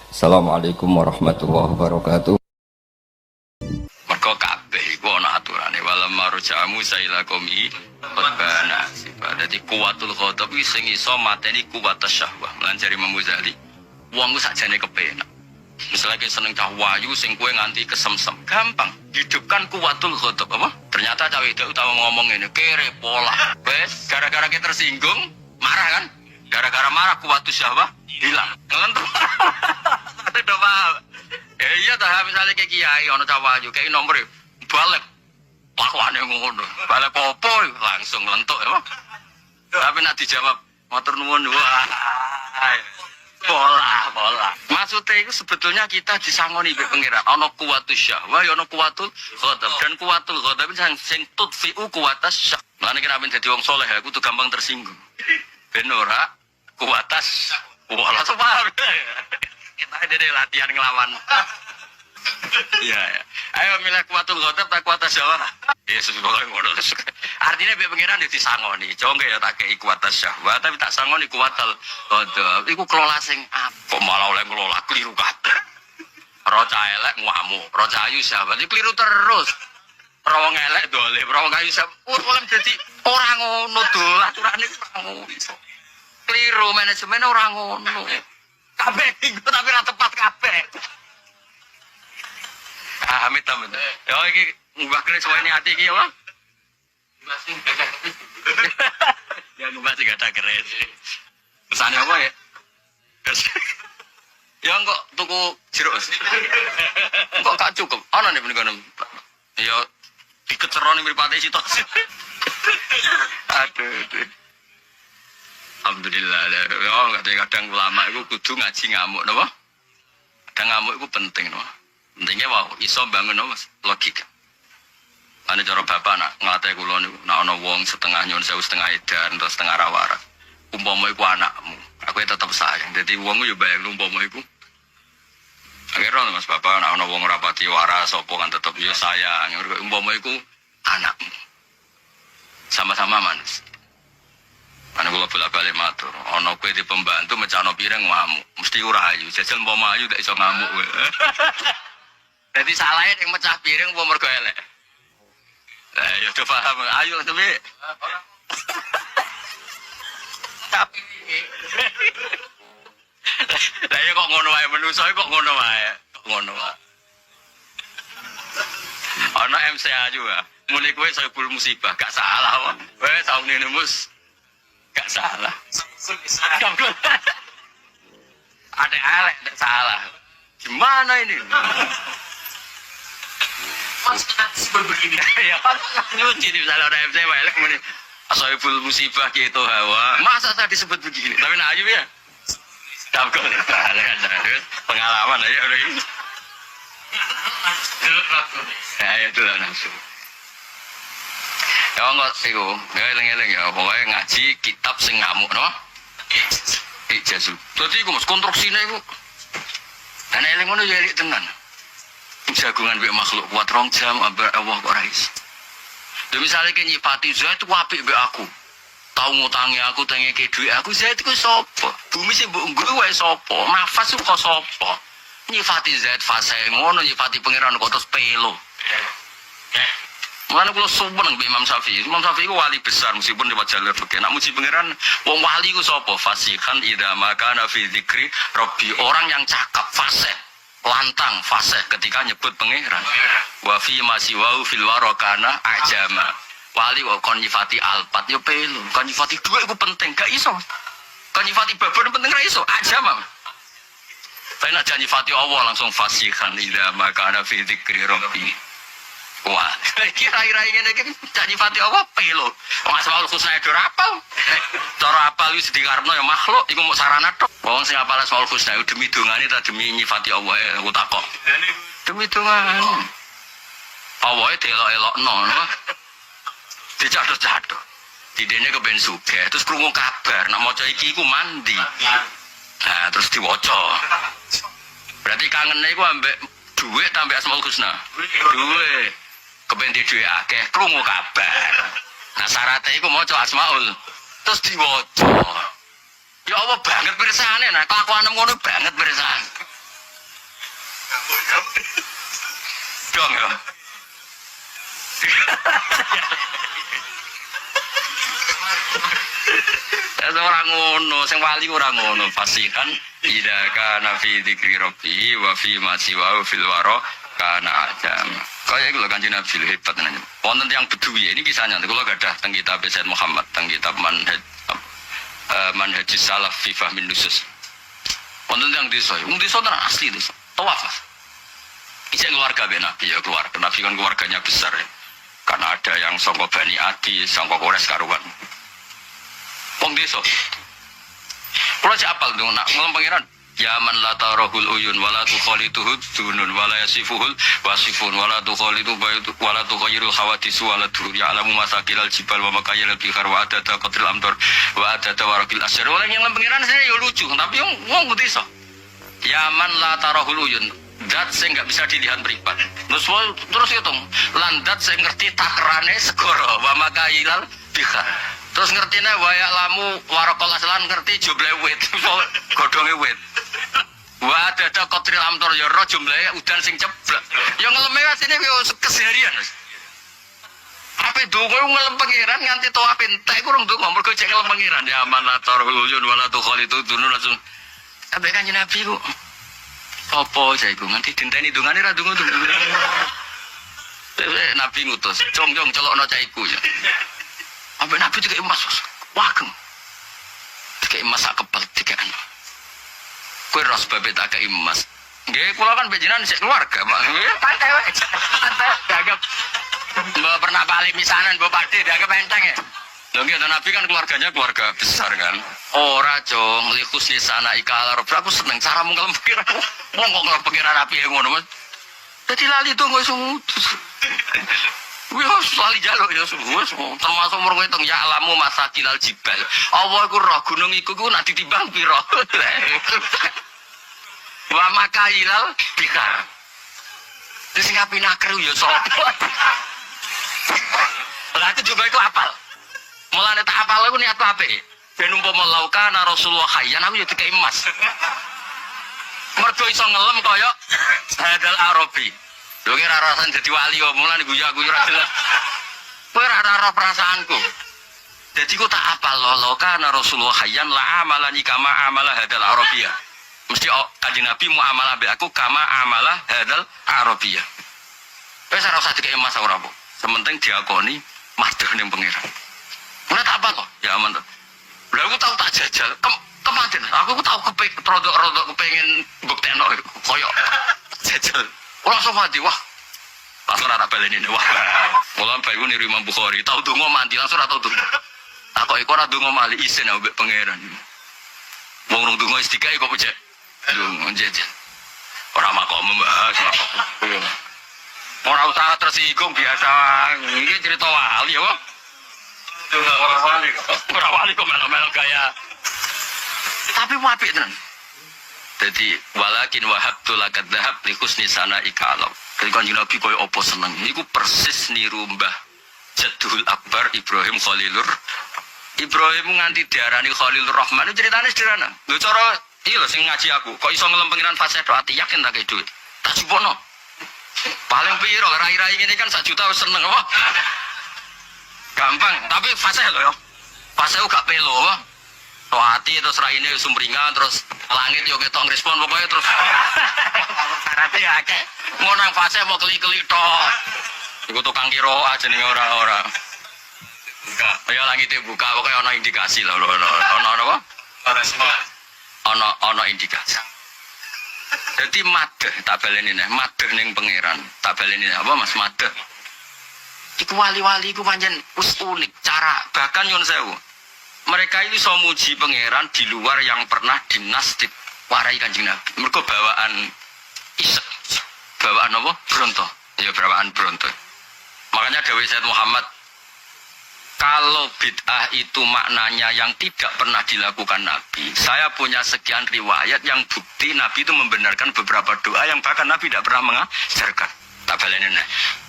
Assalamualaikum warahmatullahi wabarakatuh. Mergo kabeh iku ana aturane walam marjamu saila qomi qadbana sifat. Dadi kuwatul khotob iki sing iso mateni kuwatas syahwah. Lan jare Imam Ghazali, wong ku sakjane kepenak. Misalnya kita seneng cah wayu sing kue nganti kesemsem, gampang hidupkan kuwatul khotob apa? Ternyata cawe itu utama ngomong ini kere pola. Wes gara-gara kita tersinggung, marah kan? Gara-gara marah kuwatul syahwah hilang. Ngelentur. Ada doa. Iya dah misalnya kayak kiai ono cawayu kayak nomor balik lakuannya ngono balik popo langsung lentuk ya tapi nak dijawab matur nuwun wah pola maksudnya itu sebetulnya kita disangoni be pengira ono kuwatus syahwah ono kuwatul ghadab dan kuwatul ghadab sing tudfi'u kuwatas syah lan kira ben dadi wong saleh aku tuh gampang tersinggung ben ora kuwatas wala sepah kita ada latihan ngelawan. Iya, ya. Ayo milih kuwatul ghadab tak kuwatas syahwah. Yesus pokoke ngono. Artinya biar pengiran disangoni. Jongke ya tak kei kuwatas syahwah tapi tak sangoni kuwatul ghadab. Iku kelola sing apa malah oleh ngelola keliru kabeh. Roca elek ngamuk, roca ayu syahwat iki keliru terus. Rawong elek dolim, rawong ayu syahwat. Oleh dadi ora ngono dol, aturane ora ngono. Keliru manajemen ora ngono. Kabeh tapi ora tepat kabeh. Amit. Ya iki ngubah kene suwene ati iki ya, Bang. Masih gagah. Ya ngubah sing gagah keres. Pesane apa ya? Ya kok tuku jeruk. Kok gak cukup? Ana nih menika. Ya dikeceroni mripate sitok. Aduh. Alhamdulillah. Ya kadang ulama iku kudu ngaji ngamuk napa? Kadang ngamuk iku penting napa? Pentingnya wow, iso bangun mas logika. Ane cara bapak nak ngelatih kulo niku, nak ono wong setengah nyon sewu setengah edan atau setengah rawara. Umpama iku anakmu, aku tetap sayang. Jadi wong yo bayang umpama iku. Akhirnya mas bapak nak ono wong rapati waras, sopo kan tetap yo sayang. Umpama iku anakmu, sama-sama manis. Ane kulo bolak-balik matur, ono kue di pembantu mecano pireng ngamuk, mesti ora ayu. Jajal umpama ayu gak iso ngamuk. Jadi salahnya yang mecah piring mau mergo elek. Ya udah paham. Ayo tapi. Tapi lah ya kok ngono wae menungso kok ngono wae. Kok ngono wae. Ana MCA juga. Muni kowe saibul musibah gak salah kok. Kowe tau ngene mus. Gak salah. Ada elek gak salah. Gimana ini? Mas begini ya lucu nih misalnya ada MC welek kemudian asaibul musibah gitu hawa masa saya disebut begini tapi nak aja ya takut pengalaman aja udah ini ya itu lah langsung ya enggak sih ya eleng-eleng ya pokoknya ngaji kitab sing ngamuk no ijazah jadi aku mas konstruksinya itu dan eleng ngono ya elik tenan jagungan mbek makhluk kuat 2 jam ambar Allah kok ora iso. Lha misale ke nyifati Zaid ku apik mbek aku. Tau ngutangi aku tengeke dhuwit aku Zaid ku sapa? Bumi sing mbok nggo wae sapa? Nafas kok sapa? Nyifati Zaid fase ngono nyifati pangeran kok terus pelo. Mulane kula sumpeng mbek Imam Syafi'i. Imam Syafi'i ku wali besar meskipun lewat jalur fikih. Nek muji pangeran wong wali ku sapa? Fasihan idza makana fi dzikri rabbi orang yang cakap fasih. Lantang fase ketika nyebut pangeran wa fi masiwau fil warakana ajama wali kok kon nyifati alpat yo pelu kon nyifati dhuwit iku penting gak iso kon nyifati babon penting ra iso ajama nek nyifati Allah langsung fasihan ila makana fi dzikri rabbi wah kira-kira ngene iki nyifati Allah pelu wong asmaul husna do rapal cara apal wis dikarepno ya makhluk iku mung sarana tok wong sing apal asmaul husna demi dongane ta demi nyifati Allah aku takok demi dongane Allah delok-elokno dicatet-catet didene kepen sugih terus krungu kabar nek maca iki iku mandi nah terus diwaca berarti kangene iku ambek dhuwit tambah asmaul husna dhuwit kepen di dhuwit akeh krungu kabar nah syaratnya iku maca asmaul terus diwaca ya Allah banget pirsane nah kelakuan ngono banget pirsane godhong ya. Orang ngono, sing wali ora ngono, fasihan ida kana fi dzikri rabbi wa fi ma siwa fil wara kana adam. Kaya iku lho Kanjeng Nabi hebat tenan. Wonten tiyang Bedui, ini kisahnya kula gadah teng kitab Said Muhammad, teng kitab Manhajus Salaf fi Fahmin Nusus. Wonten tiyang desa, wong desa tenan asli desa. Tawaf. Ijek keluarga Nabi ya, keluarga Nabi kan keluarganya besar ya. Karena ada yang sangka Bani Adi, sangka Quraisy karuan. Wong desa. Kula cek apal dong nak ngelem pangeran. Ya man la tarahul uyun wala tukhalituhu dunun wala yasifuhul wasifun wala tukhalitu baitu wala tukhayyirul hawadis wala durur ya'lamu masakilal jibal wa makayil bihar wa adada qatril amdor wa adada warakil asyar. Wala yang ngelem pangeran saya yo lucu, tapi wong desa. Ya man la tarahul uyun. Dat saya nggak bisa dilihat beripat. Terus hitung. Landat saya ngerti takrane segoro wa makayilal bihar. Terus ngertine waya lamu warakol aslan ngerti jumlah wit, godhonge wit. Wa dada qatril amtor ya ro jumlahe udan sing ceblek. Ya ngeleme asine yo keseharian. Ape donga ngelem pangeran nganti tawaf entek kurang donga mergo cek ngelem pangeran ya manator ulun wala tukhalitu dunun langsung. Kabeh Kanjeng Nabi ku. Apa saya ku nganti dinteni dongane ra donga-donga. Nabi ngutus, "Jong-jong celokno cah iku ya." Sampai Nabi tiga emas, wagem, tiga emas sak kepal tiga anu. Kue ros babe tak emas. Gak, pulau kan bejinan si keluarga, mak. Pantai, pantai, dianggap. Mbak pernah balik misanan, bawa pakde, dianggap enteng ya. Loh gitu, Nabi kan keluarganya keluarga besar kan. Ora jong, likus di sana ikalar. Aku seneng cara mengkelam pikiran. Mau kok ngelap pikiran Nabi yang ngono mas. Jadi lali tuh nggak sumutus. Wih, lali jaluk ya semua. Termasuk murung itu ya alamu masa kilal jibal. Allah aku roh gunung iku nak ditimbang piro. Wa maka hilal bikar. Terus ngapain nakru ya sopo. Lah itu juga itu apal. Mulane tak apal aku niat apa? Ben umpama laukana Rasulullah hayyan aku ya dikai emas. Mergo iso ngelem kaya hadal Arabi. Lho kira rasan dadi wali kok mulane guyu-guyu ra jelas. Kowe ora perasaanku. Jadi ku tak apal laukana Rasulullah hayyan la amalani kama amala hadal Arabiyah. Mesti Kanjeng Nabi muamalah mbek aku kama amalah hadal Arabiyah. Wis ora usah dikai emas ora apa. Sementing diakoni madheh ning pangeran. Ora tak apa kok. Ya aman to. Lah aku tau tak jajal. Kemaden aku tau rodok kepengin buktekno koyo jajal. Ora sofa di wah. Langsung ora baleni wah. Mula bae niru Imam Bukhari tau donga mandi langsung ora tau donga. Aku iku ora donga mali isin ambek pangeran. Wong rung donga istiqai kok pecek. Donga jajal. Ora makom membahas. Ora usah tersinggung biasa. Iki cerita wali ya, kok. Ora wali kok melo-melo gaya. Tapi apik tenan. Jadi walakin wahabtu lakad dhahab li husni sana ikalam. Jadi Kanjeng Nabi koyo apa seneng. Niku persis niru Mbah Jadul Akbar Ibrahim Khalilur. Ibrahim nganti diarani Khalilur Rahman itu ceritane sederhana. Lho cara iki lho sing ngaji aku, kok iso ngelem pengiran fase do ati yakin tak duit. Tak jupono. Paling piro rai-rai ngene kan 1 juta wis seneng apa? Gampang, tapi fase lho ya. Fase gak pelo apa? Toati terus raine sumringah terus langit yo ketok ngrespon pokoke terus syaratnya ya akeh. Ngono nang fase mau keli-keli tok. Iku tukang kira jenenge ora. Buka. Ya langit buka pokoke ana indikasi lho. Ana apa? Ana indikasi. Jadi madeh tak baleni neh, madeh ning pangeran. Tak baleni apa Mas madeh. Iku wali-wali iku pancen wis unik cara bahkan nyun sewu. Mereka ini so muji pangeran di luar yang pernah dinastik warai Kanjeng Nabi. Mergo bawaan isek. Bawaan apa? Bronto. Ya bawaan bronto. Makanya dawuh Said Muhammad, kalau bid'ah itu maknanya yang tidak pernah dilakukan Nabi. Saya punya sekian riwayat yang bukti Nabi itu membenarkan beberapa doa yang bahkan Nabi tidak pernah mengajarkan. Tak baleni nek.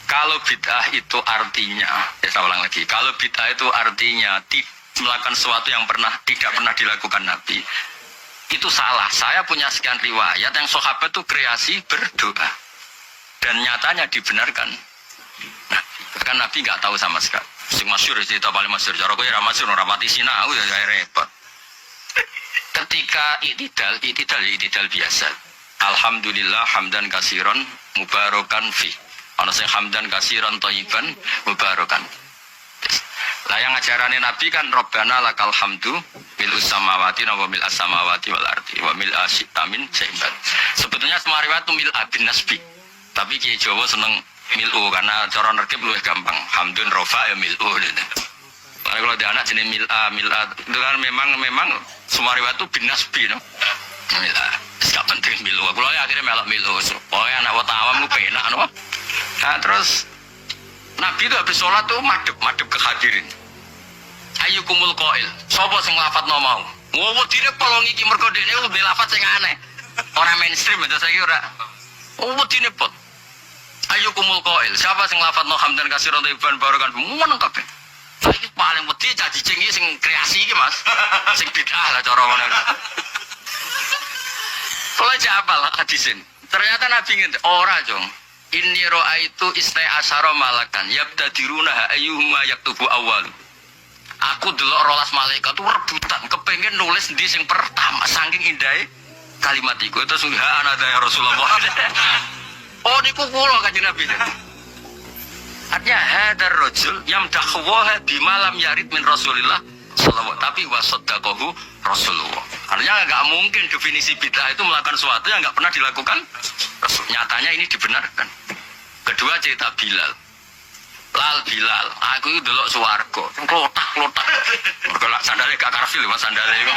Kalau bid'ah itu artinya, saya ulang lagi. Kalau bid'ah itu artinya melakukan sesuatu yang tidak pernah dilakukan Nabi, itu salah. Saya punya sekian riwayat yang sahabat itu kreasi berdoa. dan nyatanya dibenarkan. Nah, kan Nabi nggak tahu sama sekali. Sing masyhur cerita paling masyhur cara kowe ra masyhur ora pati sinau ya repot. Ketika itidal biasa. Alhamdulillah hamdan kasiron mubarakan fi. Ana sing hamdan kasiron thayyiban mubarakan. Lah yang ajarane Nabi kan Rabbana lakal hamdu mil samawati wa mil as-samawati wal ardi wa mil asitamin saibat. Sebetulnya semua riwayat itu mil abin nasbi. Tapi Kiai Jawa seneng milu karena cara nerkib luwih gampang. Hamdun rofa ya milu gitu. Karena kalau ada anak jenis mila itu kan memang semua riwayat itu bin nasbi no. Mila, gak penting milu. Aku akhirnya melok milu. Pokoknya anak awam lu penak no. Nah terus Nabi itu habis sholat tuh madep kehadirin. Ayyukumul qail. Sapa sing lafadzno mau? Ngowo dine polong iki mergo dene lebih lafadz sing aneh. Ora mainstream aja saiki ora. Oh dine pot. Ayyukumul qail. Siapa sing lafadzno hamdan kasiran thayyiban barakan meneng kabeh. Saiki paling wedi caci cing iki sing kreasi iki Mas. Sing bid'ah lah cara ngono. Kalau jabal hadisin. Ternyata Nabi ngene ora, Jong. Inni ra'aitu istai asyara malakan yabtadiruna ayyuhuma yaktubu awal. Aku delok 12 malaikat tuh rebutan kepengen nulis di sing pertama saking indahe kalimat iku terus ana ya Rasulullah. Oh niku kula Kanjeng Nabi. Artinya hadar rajul yamdakhwaha bima lam yarid min Rasulillah sallallahu tapi wasaddaqahu Rasulullah. Artinya enggak mungkin definisi bid'ah itu melakukan sesuatu yang enggak pernah dilakukan Rasul. Nyatanya ini dibenarkan. Kedua cerita Bilal. Lal Bilal, aku itu delok swarga. Klotak-klotak. Mergo lak sandale gak karfil Mas sandale iku.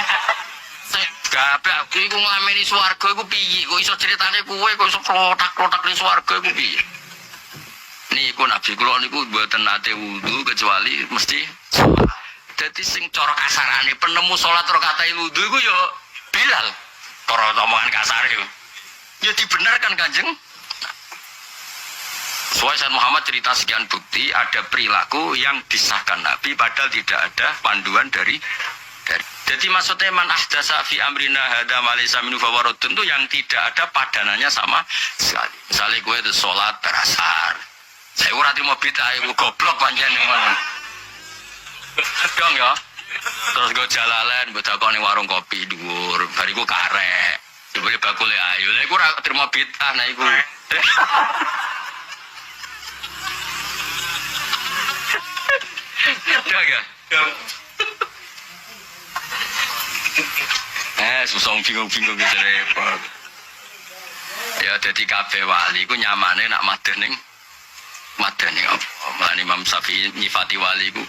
Gape aku iku nglameni swarga iku piye? Kok iso critane kowe kok iso klotak-klotak ning swarga iku piye? Niku Nabi kula niku mboten nate wudu kecuali mesti dadi sing cara kasarane penemu salat rakaat wudu iku ya Bilal. Cara omongan kasar iku. Ya dibenarkan Kanjeng. Soalnya Sayyid Muhammad cerita sekian bukti ada perilaku yang disahkan Nabi padahal tidak ada panduan dari. Jadi maksudnya man ahdasa fi amrina hadza ma laysa minhu fa waradun itu yang tidak ada padanannya sama sekali. Misalnya gue itu sholat berasar. Saya ora trimo bid'ah iku goblok pancen ngono. Dong ya. Terus gue jalalan mbok takoni warung kopi dhuwur, bariku karek. Dibeli bakule ayo. Lha iku ora trimo bid'ah nah iku. Jaga. Susah bingung-bingung gitu repot. Ya jadi kabeh wali ku nyamane nak madene apa? Mulane Imam Syafi'i nyifati wali ku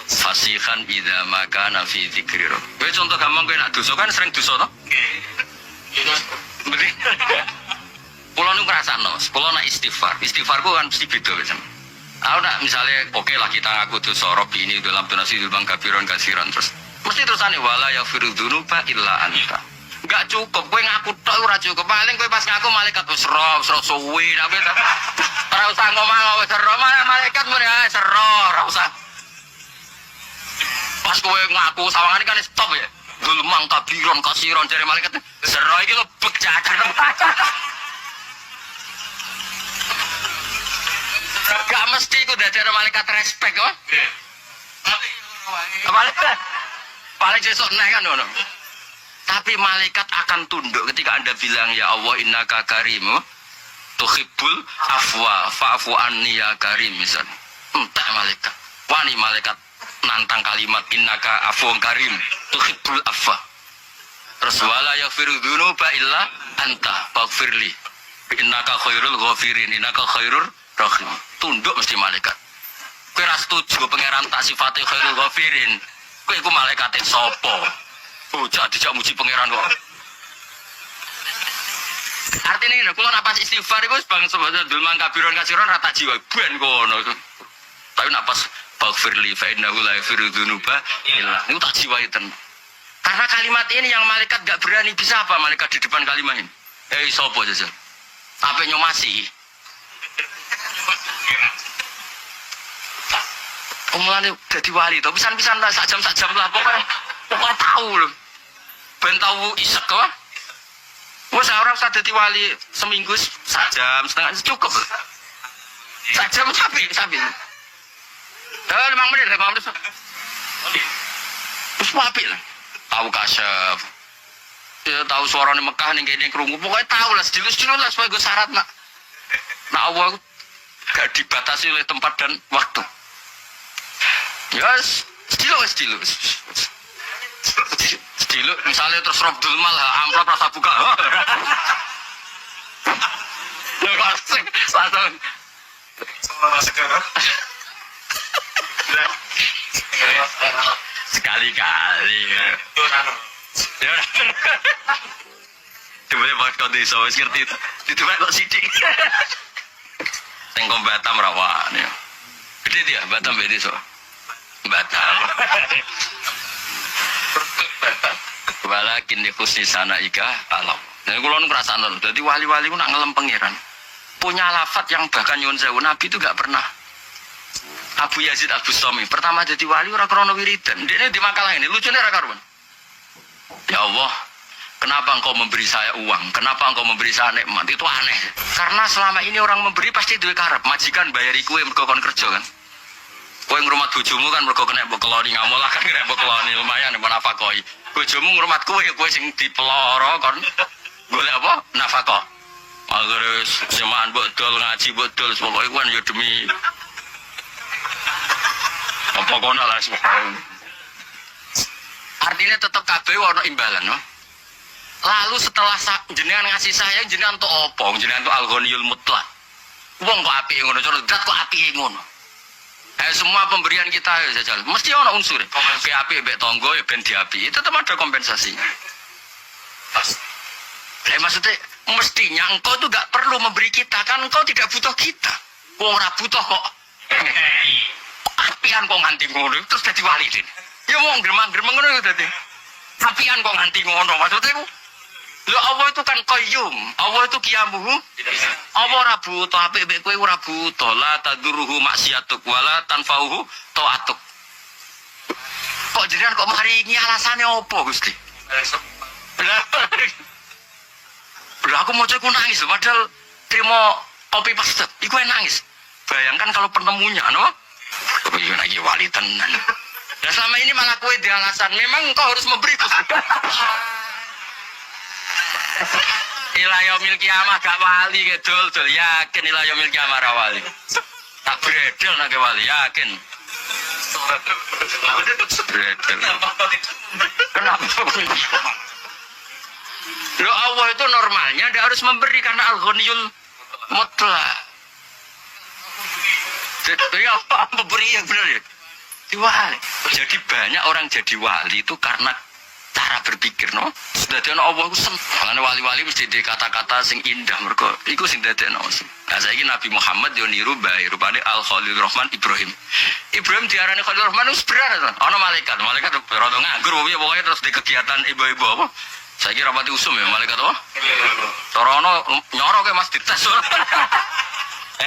fasihan idza makana fi dzikri. Kowe contoh gampang kowe nak dosa kan sering dosa to? Nggih. Kulo nu ngrasakno, kulo nak istighfar. Istighfarku kan mesti beda wis. Aku nak misalnya oke lah kita ngaku dosa Robi ini dalam donasi bang kafiron kasiran terus mesti terusane wala yaghfiru dzunuba illa anta. Enggak cukup kowe ngaku tok ora cukup. Paling kowe pas ngaku malaikat wis sero suwi tapi ora usah ngomong wis sero malaikat muni ae sero ora usah. Pas kowe ngaku sawangane kan stop ya. Dzulman kafiron kasiran jare malaikat sero iki lho bejakan. Gak mesti ku dadi malaikat respect kok. Paling sesuk nek kan ngono. Tapi malaikat akan tunduk ketika Anda bilang ya Allah innaka karimu tuhibbul afwa fa'fu anni ya karim misal. Entah malaikat. Wani malaikat nantang kalimat innaka afwun karim tuhibbul afwa. Terus wala yaghfiru dzunuba illa anta faghfirli. Innaka khairul ghafirin innaka khairur rahim. Tunduk mesti malaikat. Kowe ra setuju pangeran tak sifate khairul ghafirin. Kowe iku malaikate sapa? Bocah dijak muji pangeran kok. Artinya ini, kalau napas istighfar itu bang sebetulnya dulman kabiron kasiron rata jiwa buan kono. Tapi napas baghfirli fa innahu la yaghfiru dzunuba illa itu tak jiwa itu. Karena kalimat ini yang malaikat gak berani bisa apa malaikat di depan kalimat ini. Sopo jajal. Apa nyomasi? Mulane dadi wali to pisan-pisan lah sak jam lah pokoknya tahu lho. Ben tahu isek kok. Wes orang usah dadi wali seminggu sak jam setengah cukup. Sak jam sampai. Dah 5 menit. Terus apik lah. Tahu kasyaf. Ya tahu suarane Mekah ning kene krungu. Pokoke tahu lah sedilus-sedilus lah sebagai syarat nak. Nak Allah gak dibatasi oleh tempat dan waktu. Yes, sedilus. Sedilus misalnya terus Robdul Mal amplop rasa buka. Langsung sekali-kali. Coba buat kau desa, ngerti itu. Itu kan kok sidik. Tengkom Batam rawan ya. Gede dia Batam beda so. Batam. Walakin di khusus sana ika alam. Dan kalau nu kerasa nol. Jadi wali-wali ku nak ngelem pangeran. Punya lafat yang bahkan Yun Sewu Nabi itu gak pernah. Abu Yazid Al Bustami pertama jadi wali ora krono wiridan. Dia di makalah ini lucunya ra karuan. Ya Allah, kenapa engkau memberi saya uang? Kenapa engkau memberi saya nikmat? Itu aneh. Karena selama ini orang memberi pasti duwe karep. Majikan bayari kue mergo kon kerja kan. Kowe ngrumat bojomu kan mergo kena mbok keloni ngamolah kan kena mbok keloni lumayan mbok nafakoi. Bojomu ngrumat kowe sing dipeloro kon golek apa? Nafkah. Agar semaan betul ngaji betul pokoknya kan ya demi apa kono lah subhanallah. Artinya tetap kabeh ono imbalan no? Lalu setelah jenengan ngasih saya jenengan untuk opong jenengan untuk al-ghaniyul mutlak wong kok apike ngono cara dat kok apike ngono. Semua pemberian kita ya jajal mesti ono unsur apik mbek tangga ya ben diapi itu tetap ada kompensasinya. Maksudnya mestinya engkau tuh gak perlu memberi kita kan engkau tidak butuh kita. Wong ora butuh kok. Apian kok nganti ngono terus dadi wali din. Ya mau gremeng-gremeng ngono dadi. Apian kok nganti ngono maksudnya ku. Lho Allah itu kan qayyum. Allah itu qiyamuhu. Allah ora butuh apik mek kowe ora butuh la tadurruhu maksiatuk wala tanfauhu taatuk. Kok jenengan kok maringi alasane opo Gusti? Lah aku mau cek nangis padahal terima kopi pastet iku nangis. Bayangkan kalau penemunya no iki lagi wali tenan. Dan selama ini malah kowe di alasan memang engkau harus memberi ila yaumil kiamah gak wali ke dul yakin ila yaumil kiamah ra wali. Tak bredel nek wali yakin. Bredel. Kenapa? Loh Allah itu normalnya dia harus memberi karena al-ghaniyul mutlak. Jadi apa memberi yang benar ya? Wali. Jadi banyak orang jadi wali itu karena cara berpikir no. Sedadian Allah itu karena wali-wali mesti di kata-kata sing indah mereka. Iku sing dadekno. Nah saiki Nabi Muhammad yo niru bae rupane Al-Khalil Rahman Ibrahim. Ibrahim diarani Khalil Rahman wis bener to. Ana malaikat rada nganggur pokoknya terus di kegiatan ibu-ibu apa? Saya kira rapati usum ya malaikat apa? Torono nyoro ke Mas dites.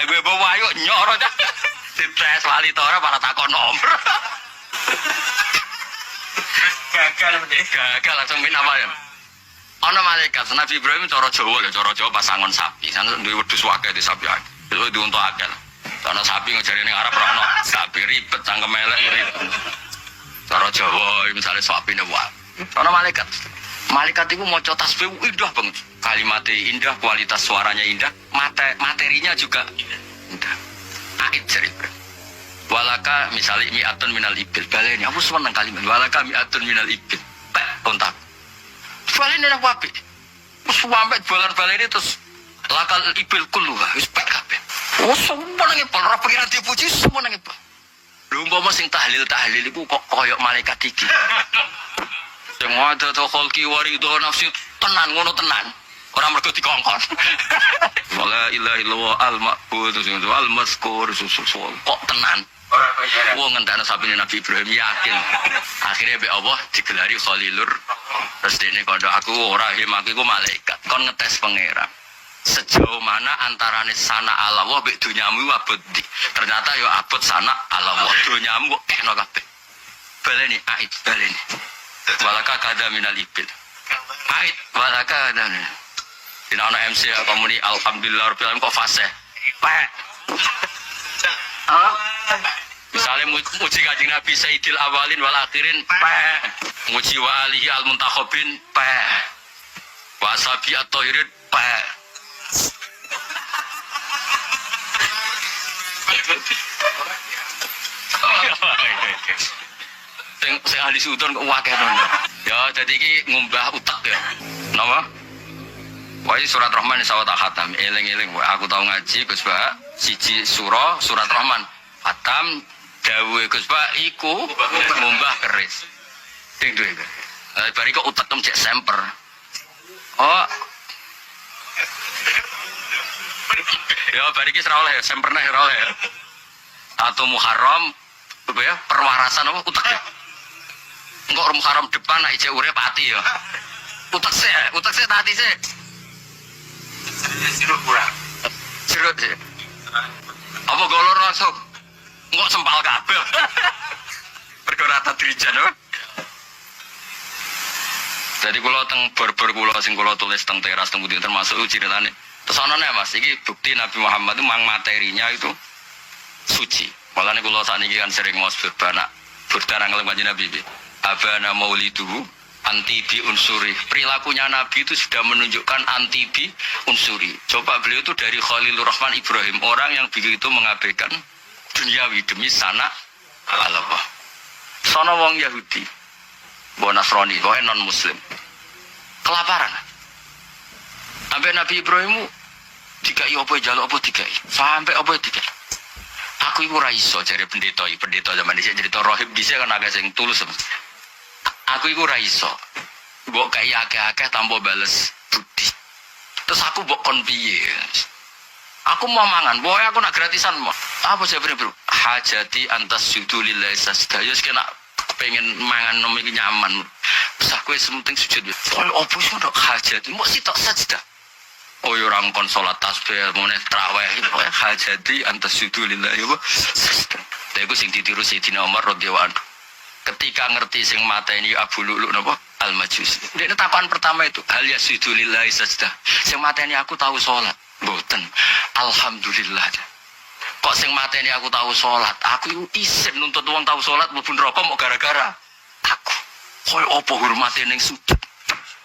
Ibu-ibu ayo nyoro dah. Dites wali tora para takon nomor. Gagal langsung min apa ya? Ana malaikat Nabi Ibrahim cara Jawa pasangan sapi. Sana duwe wedhus wae di sapi ae. Itu diuntuk akeh. Ana sapi ngejari ning Arab ora ono. Sapi ribet cangkem elek ribet. Cara Jawa misalnya sapi wae. Ana malaikat. Malaikat itu maca tasbih indah banget. Kalimatnya indah, kualitas suaranya indah, materinya juga indah. Ait cerita. Walaka misalnya mi'atun minal ibil. Baleni aku seneng kalimat. Walaka mi'atun minal ibil. Kontak. Baleni nang wapi. Wis sampe baleni terus lakal ibil kulluha wis pek kabeh. Oh semua nang ipal ora pengen dipuji semua nang ipal. Lho umpama sing tahlil iku kok koyo malaikat iki. Sing ada to kholqi warido nafsi tenan ngono tenan. Ora mergo dikongkon. Wala ilaha illallah al-ma'bud al-mazkur susul kok tenan. Wong ngendakno sapine Nabi Ibrahim yakin. Akhirnya be Allah digelari Khalilur. Terus dene kondo aku ora himaku iku malaikat. Kon ngetes pangeran. Sejauh mana antarane sana Allah mbek dunyamu abot. Ternyata yo abot sana Allah dunyamu kok kena kabeh. Baleni ait baleni. Walaka kada minal ibil. Ait walaka dan Dina ana MC aku muni alhamdulillah rabbil alamin kok fase. Pak. Misalnya muji kanjeng Nabi Sayyidil Awalin wal Akhirin, Pak. Muji wa alihi al muntakhabin, Pak. Wa sabi at-tahirin, Pak. Sing ahli sudon kok akeh to. Ya dadi iki ngumbah utek ya. Napa? Wae surat Rahman sawat khatam, eling-eling aku tau ngaji Gus Ba, siji surat Rahman. Khatam dawuhe Gus Ba iku ngumbah keris. Ding duwe. Bari kok utek cek semper. Oh. Ya bari iki ora oleh ya, semperne ora oleh ya. Atau Muharram apa ya? Perwarasan apa utek ya? Engko Muharram depan nek ijek urip pati ya. Utek sik tati sik. Jeruk kurang. Jeruk sih. Apa golor langsung? Engko sempal kabel. Perkara tadrijan apa? Jadi kalau teng berber kula sing kula tulis teng teras teng pundi termasuk ceritane. Terus ana Mas, iki bukti Nabi Muhammad itu mang materinya itu suci. Malane kula sakniki kan sering ngos berbana berdarang ngelem kanjeng Nabi. Abana mauliduhu anti bi unsuri. Perilakunya Nabi itu sudah menunjukkan anti bi unsuri. Coba beliau itu dari Khalilur Rahman Ibrahim, orang yang begitu mengabaikan duniawi demi sana Allah. Sono wong Yahudi, wong Nasrani, wong non Muslim, kelaparan. Sampai Nabi Ibrahim dikai apa jaluk apa dikai, sampai apa dikai. Aku iku ora iso jare pendeta zaman dhisik cerita rohib dhisik kan akeh sing tulus. Aku iku ora iso. Mbok kaya akeh-akeh tanpa bales budi. Terus aku mbok kon piye? Aku mau mangan, pokoke aku nak gratisan mau. Apa jawabane, Bro? Hajati antas sujudu lillahi sajda. Ya kena pengen mangan nom iki nyaman. Terus aku sementing sujud. Koyo opo sih ndok hajati? Mbok sitok sajda. Oh ya orang kon salat tasbih mene traweh pokoke hajati antas sujudu lillahi wa sajda. Lha iku sing ditiru Sayyidina Umar radhiyallahu anhu. Ketika ngerti sing mateni Abu Lu'lu napa Al-Majusi. Dene takokan pertama itu hal yasudu lillahi sajda. Sing mateni aku tahu salat. Mboten. Alhamdulillah. Kok sing mateni aku tahu salat. Aku iku isin nuntut wong tahu salat mlebu neraka mok gara-gara aku. Koyo apa hormate ning sujud.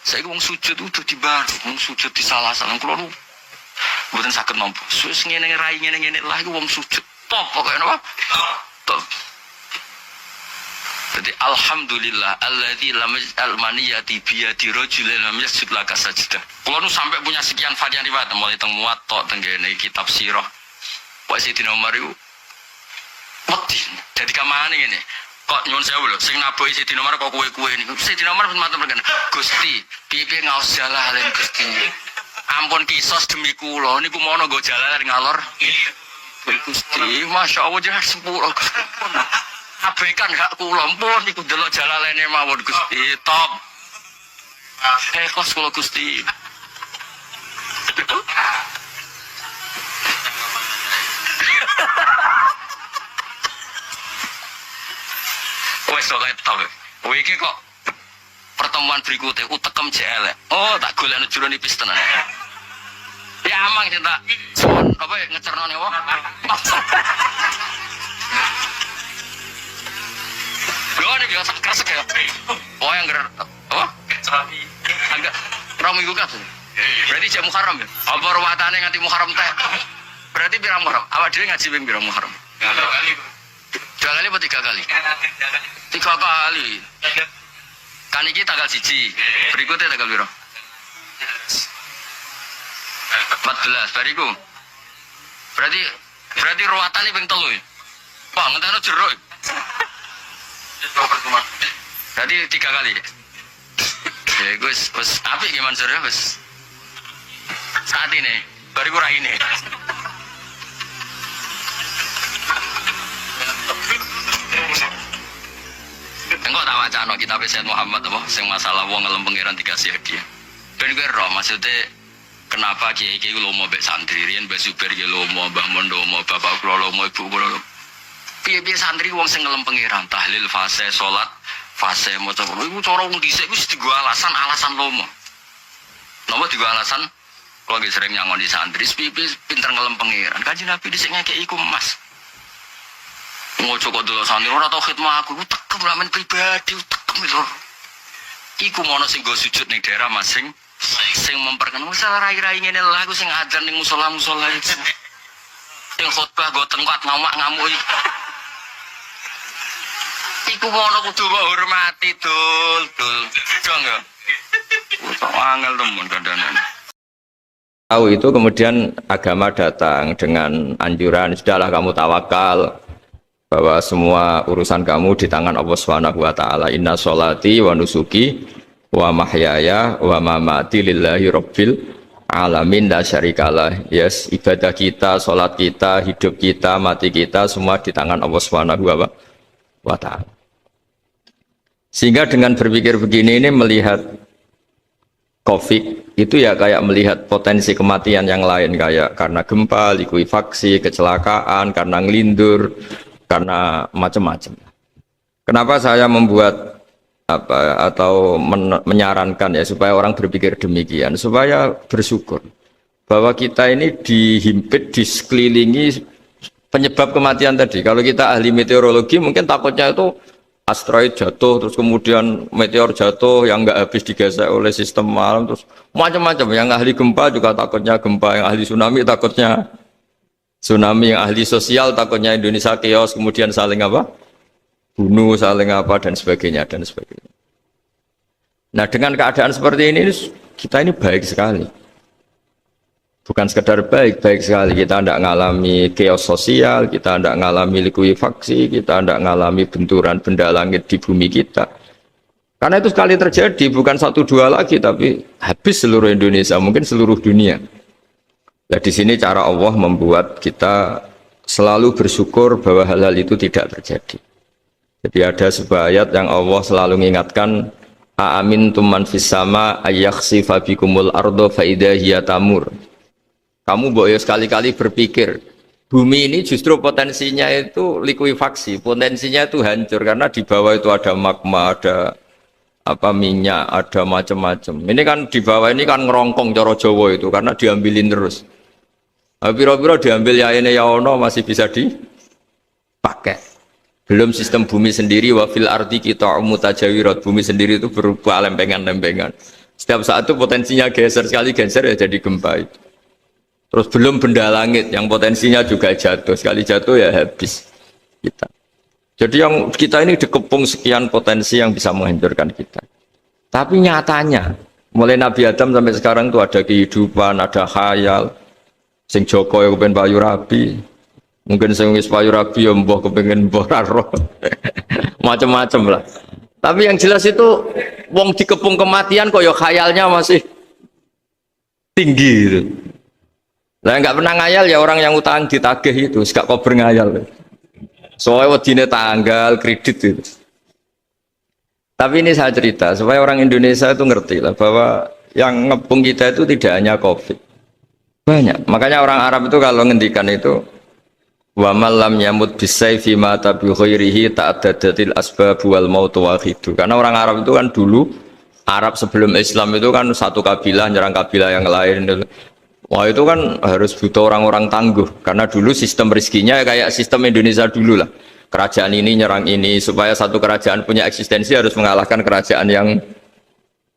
Saiki wong sujud kudu dibar, wong sujud disalah-salah kula nu. Mboten saged nampa. Wis ngene rai ngene lah iku wong sujud. Top pokoke napa? Top. Jadi alhamdulillah alladzi lam al-maniyati bi yadi rajulin lam yasjud laka sajdah. Kulo nu sampai punya sekian varian riwayat mulai teng Muwatta teng kene kitab sirah. Wa Sayyidina Umar iku wedi. Dadi kamane ngene. Kok nyuwun sewu lho sing nabohi Sayyidina Umar kok kuwe-kuwe niku. Sayyidina Umar matur mrene. Gusti, piye ngaos jalalen Gusti. Ampun kisos demi kula niku mono nggo jalalan ngalor. Gusti, masyaallah jeneng sepuro. Abaikan hak kula mpun niku delok jalalene mawon Gusti top. Ikhlas kula Gusti. Wes kok top. Kowe iki kok pertemuan berikutnya utekem jelek. Oh, tak golekno jero nipis tenan. Ya amang cinta. Apa ya ngecernone wong. Gue nih biasa keras ya. Oh yang gerak. Oh? Agak ramai juga tuh. Berarti jam Muharram ya? Apa ruwatannya nganti Muharram teh? Berarti pirang Muharram? Awak dhewe ngaji ping pirang Muharram? 2 kali. 2 kali apa 3 kali? 3 kali. Kan iki tanggal 1. Berikutnya tanggal piro? 14 bariku. Berarti ruwatane ping 3 ya? Wah, ngenteni jero. Berarti 3 kali. Ya Gus, apik gimana sore Gus? Saat ini, baru kurang ini. Enggak tak wacana kitab Sayyid Muhammad apa sing masalah wong ngelem pangeran dikasih hadiah. Ben kowe ro maksudnya kenapa kiai-kiai lomo mbek santri riyen Mbah Zubair ki lomo, Mbah Mondo lomo, bapak kula lomo, ibu kula lomo. Piye-piye santri wong sing ngelem pangeran tahlil fase salat fase maca iku cara wong dhisik wis digo alasan lomo. Napa digo alasan Kalau nggih sering nyangoni santri, pipi pinter ngelem pangeran. Kanjeng Nabi dhisik ngekeki iku emas. Ngojo kok dulu santri ora tau khidmah aku tekem ramen pribadi tekem lho. Iku mono sing go sujud ning daerah masing sing memperkenalkan masalah rai-rai ngene lho aku sing adzan ning musala-musala iki. Sing khotbah go tengkat ngamuk iku. Iku mono kudu mbok hormati dul. Dong ya. Angel temen kandhane. Tahu itu kemudian agama datang dengan anjuran sudahlah kamu tawakal bahwa semua urusan kamu di tangan Allah Subhanahu wa taala. Inna sholati wa nusuki wa mahyaya wa mamati lillahi rabbil alamin la syarikalah. Yes, ibadah kita, salat kita, hidup kita, mati kita semua di tangan Allah Subhanahu wa taala. Sehingga dengan berpikir begini ini melihat COVID itu ya kayak melihat potensi kematian yang lain, kayak karena gempa, likuifaksi, kecelakaan, karena ngelindur, karena macam-macam. Kenapa saya membuat atau menyarankan ya supaya orang berpikir demikian, supaya bersyukur bahwa kita ini dihimpit, disekelilingi penyebab kematian tadi. Kalau kita ahli meteorologi mungkin takutnya itu asteroid jatuh, terus kemudian meteor jatuh yang nggak habis digesek oleh sistem alam, terus macam-macam. Yang ahli gempa juga takutnya gempa, yang ahli tsunami takutnya tsunami, yang ahli sosial takutnya Indonesia chaos, kemudian saling apa? Bunuh, saling apa dan sebagainya dan sebagainya. Nah dengan keadaan seperti ini kita ini baik sekali. Bukan sekedar baik sekali. Kita tidak mengalami chaos sosial, kita tidak mengalami likuifaksi, kita tidak mengalami benturan benda langit di bumi kita. Karena itu sekali terjadi, bukan 1-2 lagi, tapi habis seluruh Indonesia, mungkin seluruh dunia. Nah, di sini cara Allah membuat kita selalu bersyukur bahwa hal-hal itu tidak terjadi. Jadi ada sebuah ayat yang Allah selalu mengingatkan, Aamintum man fis sama ayakhsifa bikumul ardo fa idza hiya tamur. Kamu boleh sekali-kali berpikir bumi ini justru potensinya itu likuifaksi, potensinya itu hancur karena di bawah itu ada magma, ada minyak, ada macam-macam. Ini kan di bawah ini kan ngerongkong cara Jawa itu karena diambilin terus. Piro-piro diambil ya ini ya ono masih bisa dipakai. Belum sistem bumi sendiri, wafil arti kita mutajawirat, bumi sendiri itu berubah lempengan-lempengan. Setiap saat itu potensinya geser, sekali geser ya jadi gempa itu. Terus belum benda langit yang potensinya juga jatuh, sekali jatuh ya habis kita. Jadi yang kita ini dikepung sekian potensi yang bisa menghancurkan kita. Tapi nyatanya, mulai Nabi Adam sampai sekarang tuh ada kehidupan, ada khayal. Sing Joko yang kepengen payu rabi, mungkin sing wis payu rabi ya mbah kepengen mbah roh. Macam-macam lah. Tapi yang jelas itu wong dikepung kematian kok ya khayalnya masih tinggi gitu. Lah nggak pernah ngayal ya orang yang utang ditagih itu, gak kober ngayal. Soalnya wedine tanggal kredit itu. Tapi ini saya cerita supaya orang Indonesia itu ngerti lah bahwa yang ngepung kita itu tidak hanya COVID. Banyak. Makanya orang Arab itu kalau ngendikan itu wa malam yamut bisayfi mata bi khairihi ta'addadatil asbab wal maut wahidu. Karena orang Arab itu kan dulu Arab sebelum Islam itu kan satu kabilah nyerang kabilah yang lain. Wah itu kan harus butuh orang-orang tangguh karena dulu sistem rezekinya kayak sistem Indonesia dulu lah. Kerajaan ini nyerang ini supaya satu kerajaan punya eksistensi harus mengalahkan kerajaan yang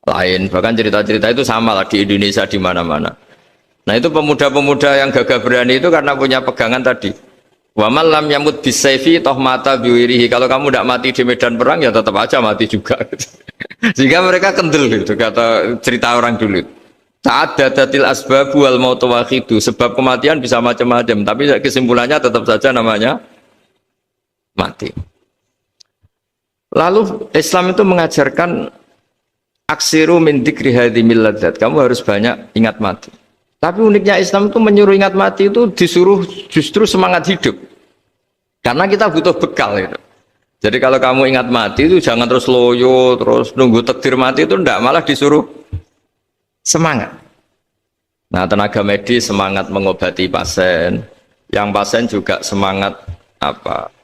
lain. Bahkan cerita-cerita itu sama lah di Indonesia di mana-mana. Nah itu pemuda-pemuda yang gagah berani itu karena punya pegangan tadi. Wa man lam yamut bisayfi toh mata biwirihi. Kalau kamu tidak mati di medan perang ya tetap aja mati juga. Sehingga mereka kendel gitu kata cerita orang dulu. Ta'addadatil asbab wal maut wahidu. Sebab kematian bisa macam-macam, tapi kesimpulannya tetap saja namanya mati. Lalu Islam itu mengajarkan aksiru min dzikri hadhimil ladzat. Kamu harus banyak ingat mati. Tapi uniknya Islam itu menyuruh ingat mati itu disuruh justru semangat hidup. Karena kita butuh bekal gitu. Jadi kalau kamu ingat mati itu jangan terus loyo, terus nunggu takdir mati itu enggak, malah disuruh semangat. Nah, tenaga medis semangat mengobati pasien, yang pasien juga semangat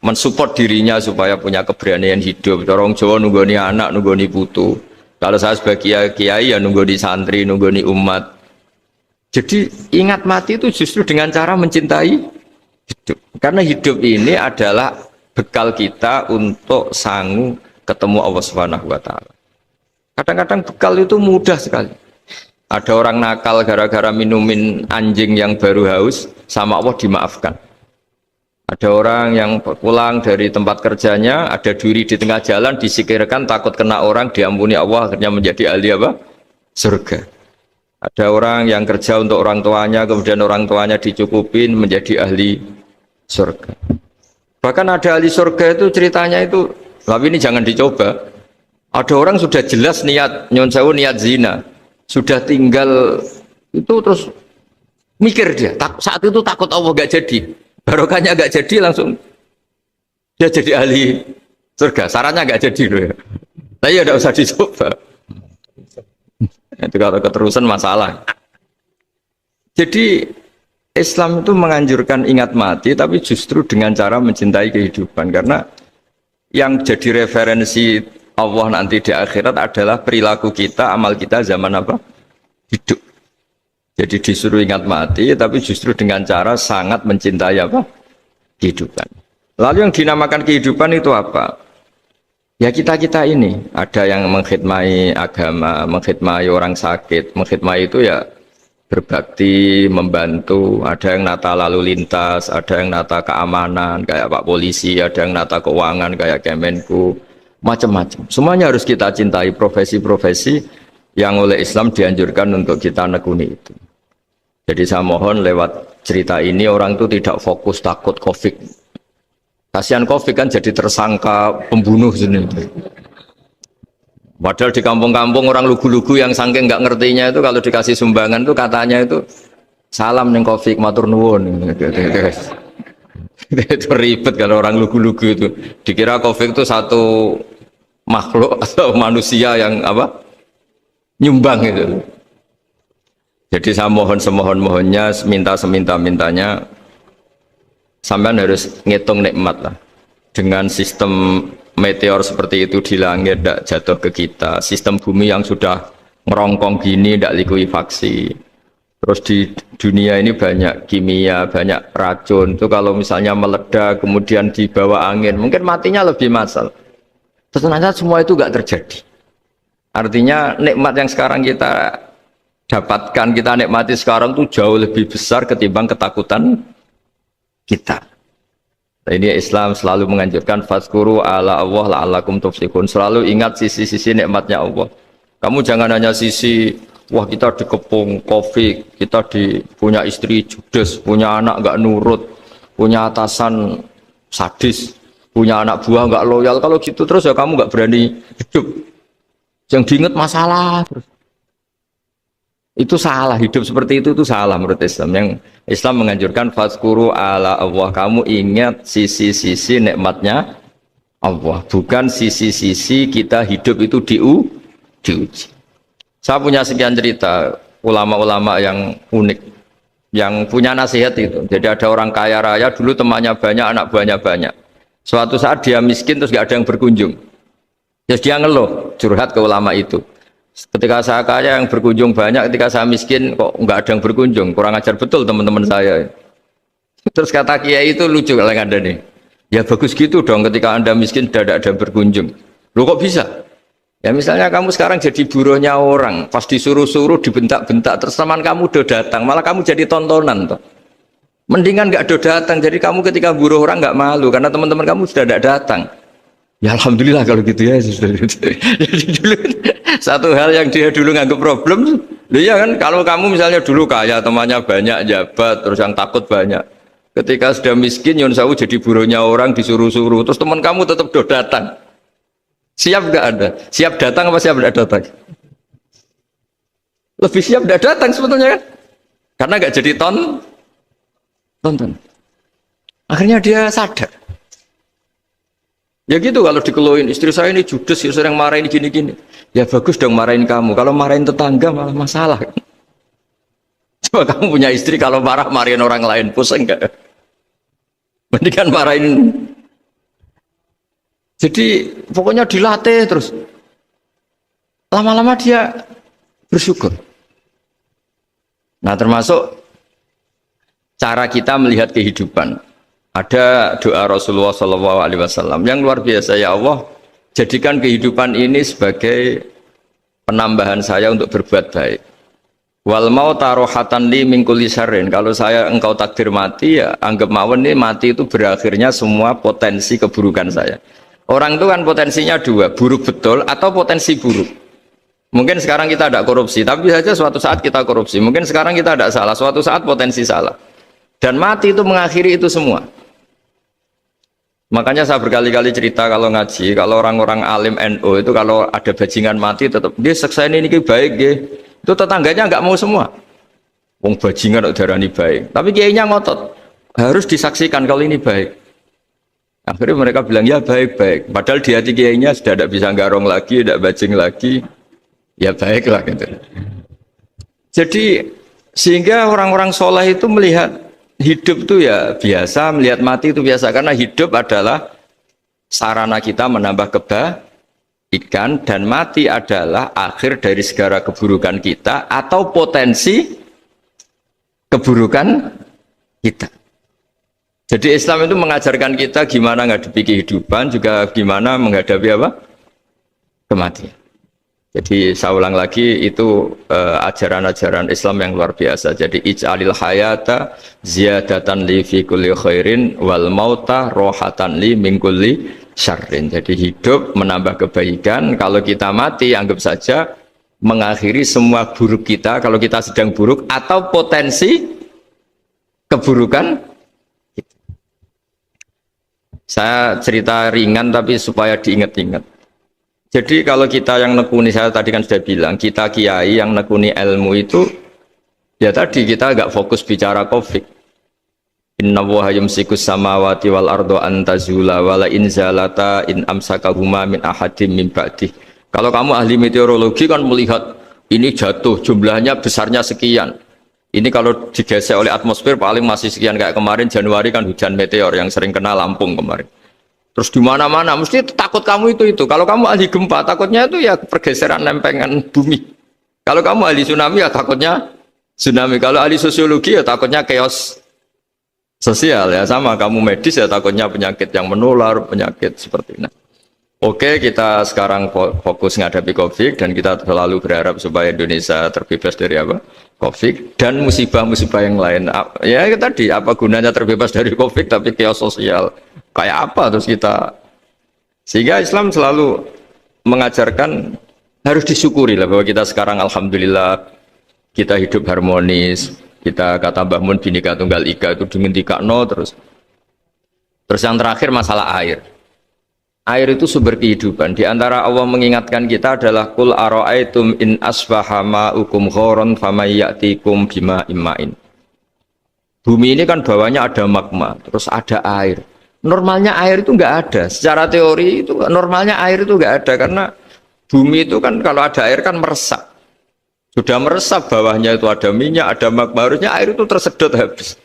mensupport dirinya supaya punya keberanian hidup. Orang Jawa nunggoni anak, nunggoni putu. Kalau saya sebagai kiai ya nunggoni santri, nunggoni umat. Jadi ingat mati itu justru dengan cara mencintai hidup. Karena hidup ini adalah bekal kita untuk sanggup ketemu Allah Subhanahu wa taala. Kadang-kadang bekal itu mudah sekali. Ada orang nakal gara-gara minumin anjing yang baru haus, sama Allah dimaafkan. Ada orang yang pulang dari tempat kerjanya, ada duri di tengah jalan, disikirkan takut kena orang, diampuni Allah, akhirnya menjadi ahli apa? Surga. Ada orang yang kerja untuk orang tuanya, kemudian orang tuanya dicukupin menjadi ahli surga. Bahkan ada ahli surga itu ceritanya itu, tapi ini jangan dicoba. Ada orang sudah jelas niat, nyon sewu niat zina, sudah tinggal itu terus mikir dia, saat itu takut Allah gak jadi, barokahnya gak jadi langsung dia jadi ahli surga. Sarannya gak jadi loh ya. Tapi ya tidak usah dicoba. Itu kalau keterusan masalah. Jadi Islam itu menganjurkan ingat mati, tapi justru dengan cara mencintai kehidupan. Karena yang jadi referensi Allah nanti di akhirat adalah perilaku kita, amal kita zaman apa? Hidup. Jadi disuruh ingat mati, tapi justru dengan cara sangat mencintai apa? Kehidupan. Lalu yang dinamakan kehidupan itu apa? Ya kita-kita ini. Ada yang mengkhidmati agama, mengkhidmati orang sakit. Mengkhidmati itu ya berbakti, membantu. Ada yang nata lalu lintas, ada yang nata keamanan, kayak Pak Polisi, ada yang nata keuangan, kayak Kemenku. Macam-macam. Semuanya harus kita cintai, profesi-profesi yang oleh Islam dianjurkan untuk kita nekuni itu. Jadi saya mohon lewat cerita ini orang itu tidak fokus takut COVID. Kasihan COVID kan jadi tersangka pembunuh sini. Padahal di kampung-kampung orang lugu-lugu yang saking nggak ngertinya itu kalau dikasih sumbangan itu katanya itu salam neng COVID matur nuwun. Itu ribet kalau orang lugu-lugu itu. Dikira COVID itu satu makhluk atau manusia yang apa nyumbang itu. Jadi saya mohon semohon-mohonnya, minta seminta-mintanya, sampean harus ngitung nikmat lah. Dengan sistem meteor seperti itu di langit tidak jatuh ke kita, sistem bumi yang sudah ngerongkong gini tidak likuifaksi. Terus di dunia ini banyak kimia, banyak racun. Itu kalau misalnya meledak kemudian dibawa angin, mungkin matinya lebih massal. Ternyata semua itu nggak terjadi. Artinya nikmat yang sekarang kita dapatkan, kita nikmati sekarang itu jauh lebih besar ketimbang ketakutan kita. Nah, ini Islam selalu menganjurkan fazkuru ala Allah la'allakum tuflihun. Selalu ingat sisi-sisi nikmatnya Allah. Kamu jangan hanya sisi wah kita dikepung COVID, kita punya istri judes, punya anak nggak nurut, punya atasan sadis, punya anak buah nggak loyal. Kalau gitu terus ya kamu nggak berani hidup. Yang diingat masalah terus. Itu salah, hidup seperti itu salah menurut Islam. Yang Islam menganjurkan fazkuru ala Allah, kamu ingat sisi-sisi nikmatnya Allah, bukan sisi-sisi kita hidup itu diuji. Saya punya sekian cerita ulama-ulama yang unik, yang punya nasihat itu. Jadi ada orang kaya raya dulu temannya banyak, anak buahnya banyak. Suatu saat dia miskin terus gak ada yang berkunjung. Terus dia ngeluh, curhat ke ulama itu. Ketika saya kaya yang berkunjung banyak, ketika saya miskin kok nggak ada yang berkunjung, kurang ajar betul teman-teman saya. Terus kata kiai itu lucu kalau ada nih, ya bagus gitu dong ketika anda miskin tidak ada yang berkunjung. Loh kok bisa? Ya misalnya kamu sekarang jadi buruhnya orang, pas disuruh-suruh dibentak-bentak, terus teman kamu udah datang, malah kamu jadi tontonan toh. Mendingan nggak ada datang, jadi kamu ketika buruh orang nggak malu karena teman-teman kamu sudah tidak datang. Ya alhamdulillah kalau gitu ya. Jadi dulu satu hal yang dia dulu nganggap problem, ya kan kalau kamu misalnya dulu kaya temannya banyak jabat terus yang takut banyak, ketika sudah miskin Yun Sawu jadi buruhnya orang disuruh-suruh terus teman kamu tetap do datang, siap nggak ada? Siap datang apa siap tidak datang? Lebih siap tidak datang sebetulnya kan, karena nggak jadi tonton. Akhirnya dia sadar. Ya gitu kalau dikeluhin istri saya ini judes, sering marahin gini-gini. Ya bagus dong marahin kamu. Kalau marahin tetangga malah masalah. Coba kamu punya istri kalau marahin orang lain, pusing enggak? Mendingan marahin. Jadi pokoknya dilatih terus. Lama-lama dia bersyukur. Nah, termasuk cara kita melihat kehidupan. Ada doa Rasulullah SAW yang luar biasa. Ya Allah, jadikan kehidupan ini sebagai penambahan saya untuk berbuat baik. Wal mauta rohatan li min kulli syarrin. Kalau saya engkau takdir mati, ya anggap mawon nih mati itu berakhirnya semua potensi keburukan saya. Orang itu kan potensinya dua, buruk betul atau potensi buruk. Mungkin sekarang kita tidak korupsi, tapi saja suatu saat kita korupsi. Mungkin sekarang kita tidak salah, suatu saat potensi salah. Dan mati itu mengakhiri itu semua. Makanya saya berkali-kali cerita kalau ngaji, kalau orang-orang alim NU itu kalau ada bajingan mati tetap dia seksain ini baik dia. Itu tetangganya nggak mau semua. Wong bajingan udarani baik, tapi kiainya ngotot harus disaksikan kalau ini baik. Akhirnya mereka bilang ya baik-baik. Padahal di hati kiainya sudah tidak bisa garong lagi, tidak bajing lagi. Ya baiklah gitu. Jadi sehingga orang-orang soleh itu melihat hidup itu ya biasa, melihat mati itu biasa karena hidup adalah sarana kita menambah kebaikan dan mati adalah akhir dari segala keburukan kita atau potensi keburukan kita. Jadi Islam itu mengajarkan kita gimana menghadapi kehidupan, juga gimana menghadapi apa? Kematian. Jadi saya ulang lagi itu ajaran-ajaran Islam yang luar biasa. Jadi ij'alil hayata ziyadatan li fi kulli khairin wal mauta rohatan li min kulli syarrin. Jadi hidup menambah kebaikan, kalau kita mati anggap saja mengakhiri semua buruk kita kalau kita sedang buruk atau potensi keburukan. Saya cerita ringan tapi supaya diingat-ingat. Jadi kalau kita yang nekuni, saya tadi kan sudah bilang, kita kiai yang nekuni ilmu itu, ya tadi kita agak fokus bicara COVID. Inna woha yumsikus samawati wal ardo antazula wala inzalata in amsakahuma min ahadim min ba'dih. Kalau kamu ahli meteorologi kan melihat ini jatuh, jumlahnya besarnya sekian. Ini kalau digesek oleh atmosfer paling masih sekian, kayak kemarin Januari kan hujan meteor yang sering kena Lampung kemarin. Terus di mana-mana mesti takut kamu itu. Kalau kamu ahli gempa takutnya itu ya pergeseran lempengan bumi. Kalau kamu ahli tsunami ya takutnya tsunami. Kalau ahli sosiologi ya takutnya chaos sosial ya, sama kamu medis ya takutnya penyakit yang menular, penyakit seperti ini. Oke, kita sekarang fokus menghadapi COVID dan kita selalu berharap supaya Indonesia terbebas dari apa? COVID dan musibah-musibah yang lain. Ya tadi apa gunanya terbebas dari COVID tapi chaos sosial? Kayak apa terus kita? Sehingga Islam selalu mengajarkan harus disyukuri lah bahwa kita sekarang alhamdulillah kita hidup harmonis. Kita kata Mbah Mun Bhinneka Tunggal Ika itu dingendikakno terus. Terus yang terakhir masalah air. Air itu sumber kehidupan. Di antara Allah mengingatkan kita adalah kul ara'aitum in asbaha ma'ukum ghoron famay ya'tikum bima imma'in. Bumi ini kan bawahnya ada magma, terus ada air. Normalnya air itu nggak ada. Secara teori itu normalnya air itu nggak ada karena bumi itu kan kalau ada air kan meresap. Sudah meresap bawahnya itu ada minyak, ada magma, harusnya air itu tersedot habis.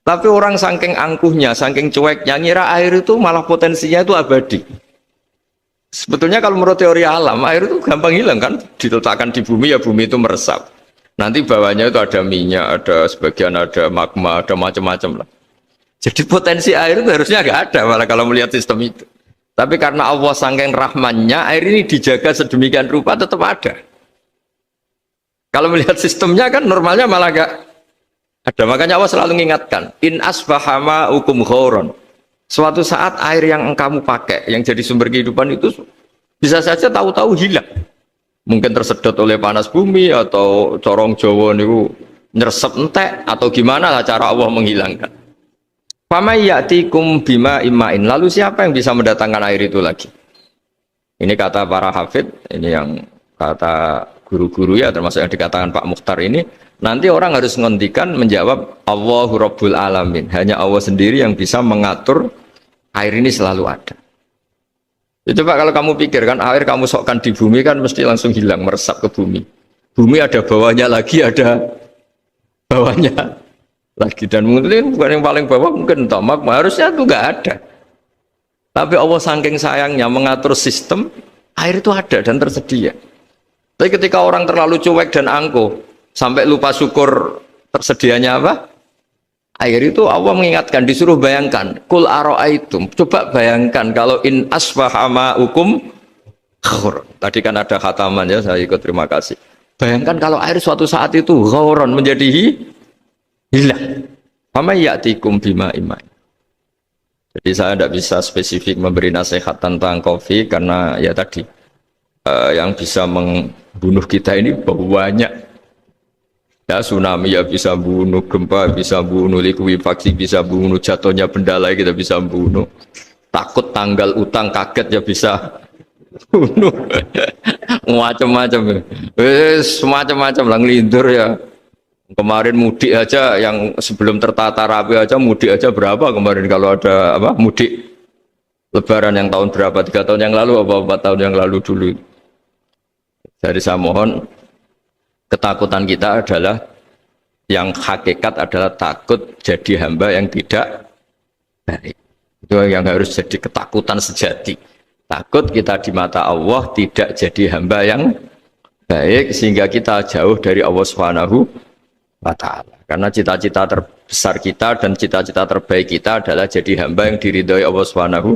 Tapi orang saking angkuhnya, saking cueknya ngira air itu malah potensinya itu abadi. Sebetulnya kalau menurut teori alam air itu gampang hilang kan, diletakkan di bumi ya bumi itu meresap. Nanti bawahnya itu ada minyak, ada sebagian ada magma, ada macam-macam lah. Jadi potensi air itu harusnya nggak ada malah kalau melihat sistem itu. Tapi karena Allah saking rahmannya, air ini dijaga sedemikian rupa tetap ada. Kalau melihat sistemnya kan normalnya malah nggak ada. Makanya Allah selalu mengingatkan, in asbahama ukum ghoron. Suatu saat air yang kamu pakai, yang jadi sumber kehidupan itu bisa saja tahu-tahu hilang. Mungkin tersedot oleh panas bumi atau corong Jawa niku nyeresep entek atau gimana lah cara Allah menghilangkan. Famay ya'tikum bima imma'in. Lalu siapa yang bisa mendatangkan air itu lagi? Ini kata para hafid, ini yang kata guru-guru ya, termasuk yang dikatakan Pak Mukhtar ini. Nanti orang harus ngendikan menjawab Allahu Rabbul Alamin. Hanya Allah sendiri yang bisa mengatur air ini selalu ada. Ya, coba kalau kamu pikir kan air kamu sokkan di bumi kan mesti langsung hilang, meresap ke bumi. Bumi ada bawahnya lagi, ada bawahnya lagi, dan mungkin bukan yang paling bawah mungkin magma, harusnya itu nggak ada. Tapi Allah saking sayangnya mengatur sistem air itu ada dan tersedia. Tapi ketika orang terlalu cuek dan angkuh sampai lupa syukur tersedianya apa? Air. Itu Allah mengingatkan, disuruh bayangkan, kul aro'aitum, coba bayangkan kalau in asbaha ma'ukum ghauron. Tadi kan ada khataman ya, saya ikut, terima kasih. Bayangkan kalau air suatu saat itu ghauron, menjadi hilang. Fama ya'tikum bima imai. Jadi saya tidak bisa spesifik memberi nasihat tentang kopi karena ya tadi yang bisa membunuh kita ini banyak. Ya, tsunami ya bisa bunuh, gempa bisa bunuh, likuifaksi bisa bunuh, jatuhnya benda lain kita bisa bunuh. Takut tanggal utang kaget ya bisa bunuh. Macam-macam. Semacam-macam lah, ngelindur ya. Kemarin mudik aja, yang sebelum tertata rapi aja mudik aja berapa kemarin, kalau ada apa mudik Lebaran yang tahun berapa, 3 tahun yang lalu apa 4 tahun yang lalu dulu. Jadi saya mohon, ketakutan kita adalah yang hakikat adalah takut jadi hamba yang tidak baik. Itu yang harus jadi ketakutan sejati. Takut kita di mata Allah tidak jadi hamba yang baik sehingga kita jauh dari Allah Subhanahu wa ta'ala. Karena cita-cita terbesar kita dan cita-cita terbaik kita adalah jadi hamba yang diridhoi Allah Subhanahu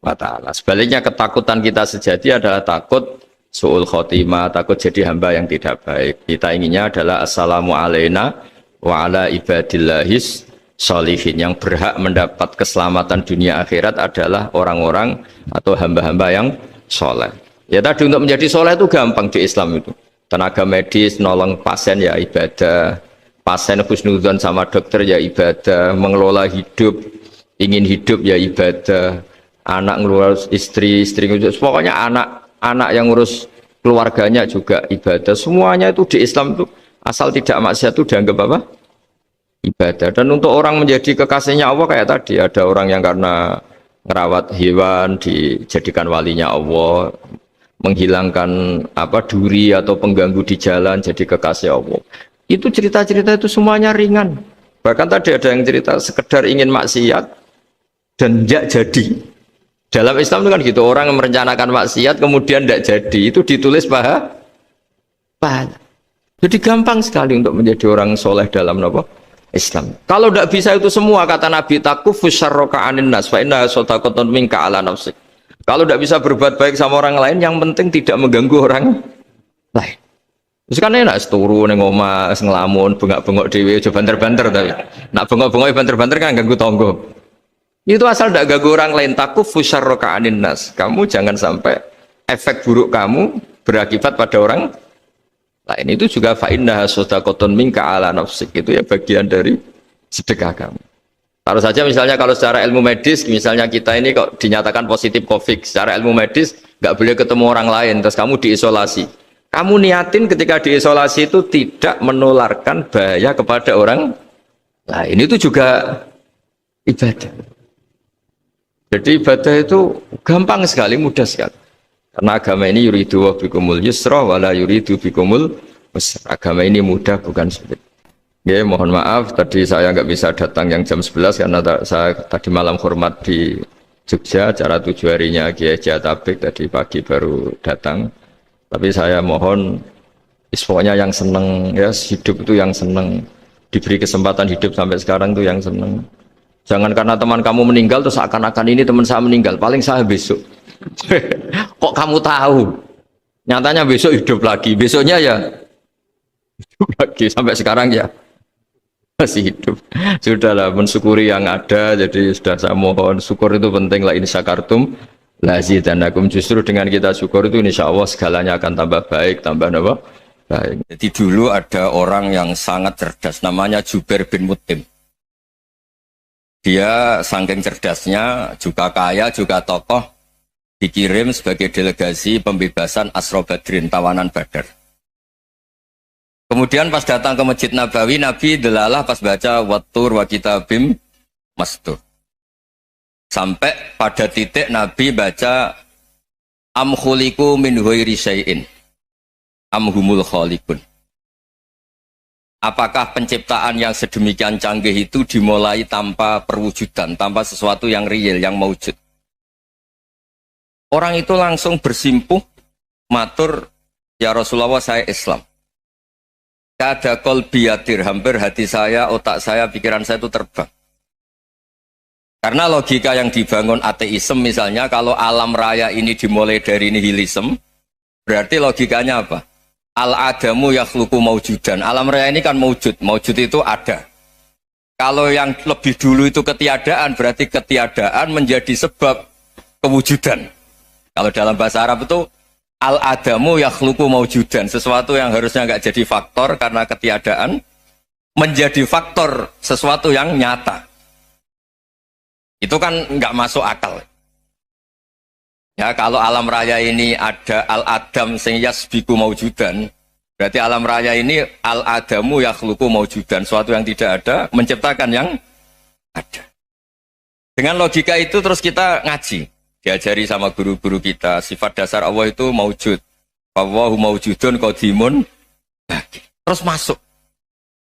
wa ta'ala. Sebaliknya ketakutan kita sejati adalah takut su'ul khotimah, takut jadi hamba yang tidak baik. Kita inginnya adalah assalamu alaina wa ala ibadillahis sholihin. Yang berhak mendapat keselamatan dunia akhirat adalah orang-orang atau hamba-hamba yang soleh. Ya tadi, untuk menjadi soleh itu gampang di Islam itu. Tenaga medis nolong pasien ya ibadah, pasien husnudzon sama dokter ya ibadah, mengelola hidup, ingin hidup ya ibadah, anak ngurus istri, istri ngurus, pokoknya anak yang ngurus keluarganya juga ibadah. Semuanya itu di Islam itu asal tidak maksiat itu dianggap apa? Ibadah. Dan untuk orang menjadi kekasihnya Allah kayak tadi, ada orang yang karena ngerawat hewan dijadikan walinya Allah, menghilangkan apa duri atau pengganggu di jalan jadi kekasih Allah. Itu cerita-cerita itu semuanya ringan. Bahkan tadi ada yang cerita sekedar ingin maksiat dan tidak jadi. Dalam Islam itu kan gitu, orang yang merencanakan maksiat kemudian tidak jadi, itu ditulis pahala. Jadi gampang sekali untuk menjadi orang soleh dalam Islam. Kalau tidak bisa itu semua, kata Nabi, takufus syarroka anin nas fa inna sodaqatun minka ala nafsik. Kalau tidak bisa berbuat baik sama orang lain, yang penting tidak mengganggu orang lain. Terus kan enak turu ning omah ngelamun, bengak-bengok dhewe aja banter-banter, tapi nak bengok-bengok banter-banter kan ganggu tangga. Itu asal tidak ganggu orang lain. Takufus syarroka anin nas. Kamu jangan sampai efek buruk kamu berakibat pada orang lain. Itu juga fa inna sodaqatun minka ala nafsik. Itu ya bagian dari sedekah kamu. Taruh saja misalnya kalau secara ilmu medis, misalnya kita ini kok dinyatakan positif COVID, secara ilmu medis nggak boleh ketemu orang lain, terus kamu diisolasi. Kamu niatin ketika diisolasi itu tidak menularkan bahaya kepada orang lain. Itu juga ibadah. Jadi ibadah itu gampang sekali, mudah sekali. Karena agama ini yuridu wa bikumul yusra wala yuridu bikumul usra. Agama ini mudah, bukan sulit. Ya, mohon maaf tadi saya nggak bisa datang yang jam 11 karena saya tadi malam hormat di Jogja, acara 7 harinya Kiai Jatabek, tadi pagi baru datang. Tapi saya mohon pokoknya yang seneng ya, hidup itu yang seneng, diberi kesempatan hidup sampai sekarang itu yang seneng. Jangan karena teman kamu meninggal terus akan-akan ini teman saya meninggal, paling saya besok. Kok kamu tahu? Nyatanya besok hidup lagi, besoknya ya hidup lagi, sampai sekarang ya masih hidup. Sudahlah, mensyukuri yang ada. Jadi sudah saya mohon, syukur itu penting. La in syakartum lazidanakum. Justru dengan kita syukur itu insya Allah segalanya akan tambah baik, tambah baik. Jadi dulu ada orang yang sangat cerdas, namanya Jubair bin Mut'im. Dia saking cerdasnya, juga kaya, juga tokoh, dikirim sebagai delegasi pembebasan Asra Badrin, tawanan Badar. Kemudian pas datang ke Masjid Nabawi, Nabi delalah pas baca Wattur wa kitabim mastur. Sampai pada titik Nabi baca am khuliqu min ghairi syai'in am humul khaliqun. Apakah penciptaan yang sedemikian canggih itu dimulai tanpa perwujudan, tanpa sesuatu yang real, yang maujud? Orang itu langsung bersimpuh, matur, ya Rasulullah saya Islam. Kada qalbi yatir, hampir hati saya, otak saya, pikiran saya itu terbang. Karena logika yang dibangun ateisme misalnya, kalau alam raya ini dimulai dari nihilisme, berarti logikanya apa? Al-adamu yakhluqu maujudan. Alam raya ini kan maujud, maujud itu ada. Kalau yang lebih dulu itu ketiadaan, berarti ketiadaan menjadi sebab kewujudan. Kalau dalam bahasa Arab itu al-adamu yakhluqu maujudan, sesuatu yang harusnya nggak jadi faktor karena ketiadaan menjadi faktor sesuatu yang nyata. Itu kan nggak masuk akal. Ya, kalau alam raya ini ada al-adam sing yasbiku maujudan, berarti alam raya ini al-adamu yakhluqu maujudan, sesuatu yang tidak ada menciptakan yang ada. Dengan logika itu terus kita ngaji, diajari sama guru-guru kita, sifat dasar Allah itu maujud. Wallahu maujudun qadimun baqi. Terus masuk.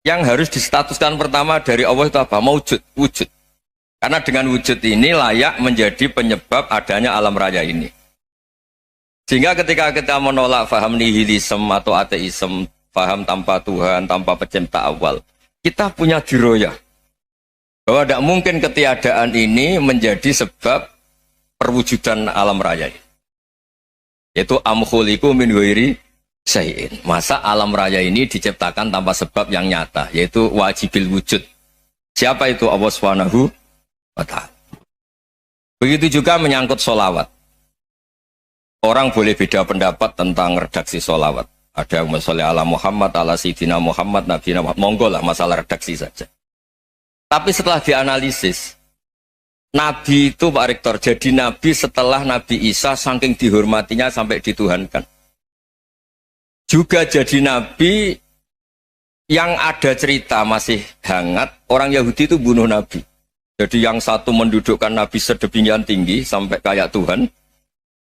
Yang harus distatuskan pertama dari Allah itu apa? Maujud, wujud. Karena dengan wujud ini layak menjadi penyebab adanya alam raya ini. Sehingga ketika kita menolak faham nihilisme atau ateisme, faham tanpa Tuhan, tanpa pencipta awal, kita punya diroyah. Bahwa tidak mungkin ketiadaan ini menjadi sebab perwujudan alam raya ini. Yaitu amkhuliku min ghairi syai'in. Masa alam raya ini diciptakan tanpa sebab yang nyata, yaitu wajibil wujud. Siapa itu? Allah Subhanahu wa ta'ala. Begitu juga menyangkut sholawat. Orang boleh beda pendapat tentang redaksi sholawat. Ada yang sholli ala Muhammad, ala Sayyidina Muhammad, Nabi Muhammad. Monggo lah, masalah redaksi saja. Tapi setelah dianalisis, Nabi itu Pak Rektor, jadi Nabi setelah Nabi Isa saking dihormatinya sampai dituhankan. Juga jadi Nabi yang ada cerita masih hangat, orang Yahudi itu bunuh Nabi. Jadi yang satu mendudukkan Nabi sedemikian tinggi sampai kayak Tuhan,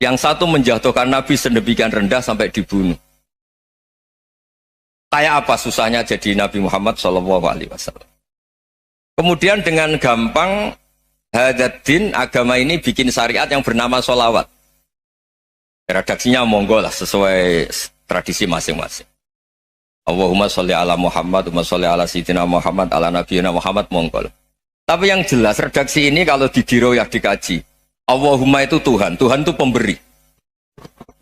yang satu menjatuhkan Nabi sedemikian rendah sampai dibunuh. Kayak apa susahnya jadi Nabi Muhammad SAW. Kemudian dengan gampang Hadaddin agama ini bikin syariat yang bernama sholawat. Redaksinya monggo lah sesuai tradisi masing-masing. Allahumma sholli ala Muhammad, Allahumma sholli ala Sayyidina Muhammad, ala Nabiyina Muhammad, monggo lah. Tapi yang jelas redaksi ini kalau didiroyah dikaji, Allahumma itu Tuhan, Tuhan itu pemberi.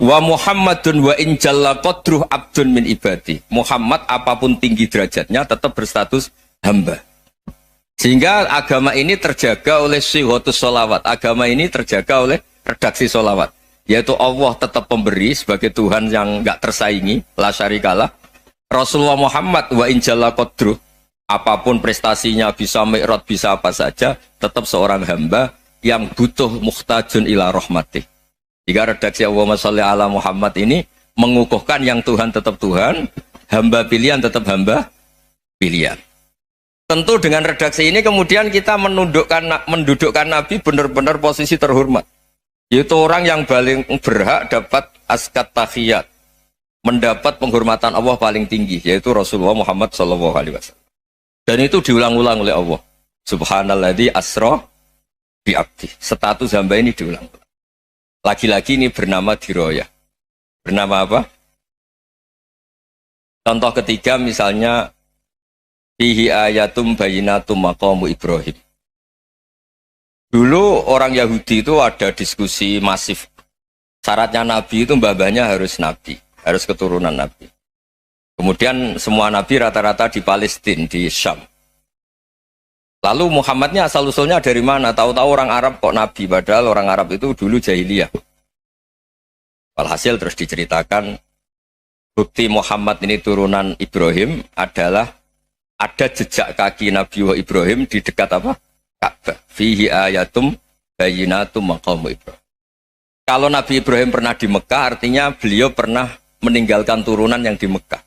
Wa Muhammadun wa in jalla qadruh abdun min ibadi. Muhammad apapun tinggi derajatnya tetap berstatus hamba. Sehingga agama ini terjaga oleh syihotus sholawat. Agama ini terjaga oleh redaksi sholawat. Yaitu Allah tetap pemberi sebagai Tuhan yang nggak tersaingi, la syarikalah. Rasulullah Muhammad wa in jalla qadruh, apapun prestasinya, bisa mi'raj, bisa apa saja, tetap seorang hamba yang butuh muhtajun ila rahmatih. Jika redaksi Allahumma sholli ala Muhammad ini mengukuhkan yang Tuhan tetap Tuhan, hamba pilihan tetap hamba pilihan. Tentu dengan redaksi ini kemudian kita mendudukkan Nabi benar-benar posisi terhormat. Yaitu orang yang paling berhak dapat askat tahiyat, mendapat penghormatan Allah paling tinggi, yaitu Rasulullah Muhammad SAW. Dan itu diulang-ulang oleh Allah. Subhanalladzi asra bi abdi. Status hamba ini diulang-ulang. Lagi-lagi ini bernama diroyah. Bernama apa? Contoh ketiga misalnya fihi ayatum bayinatum maqamu Ibrahim. Dulu orang Yahudi itu ada diskusi masif. Syaratnya Nabi itu mbah-mbahnya harus Nabi, harus keturunan Nabi. Kemudian semua Nabi rata-rata di Palestina, di Syam. Lalu Muhammadnya asal-usulnya dari mana? Tahu-tahu orang Arab kok Nabi, padahal orang Arab itu dulu jahiliyah. Walhasil terus diceritakan, bukti Muhammad ini turunan Ibrahim adalah ada jejak kaki Nabi Ibrahim di dekat apa? Ka'bah. Fihi ayatum bayinatum maqamu Ibrahim. Kalau Nabi Ibrahim pernah di Mekah, artinya beliau pernah meninggalkan turunan yang di Mekah.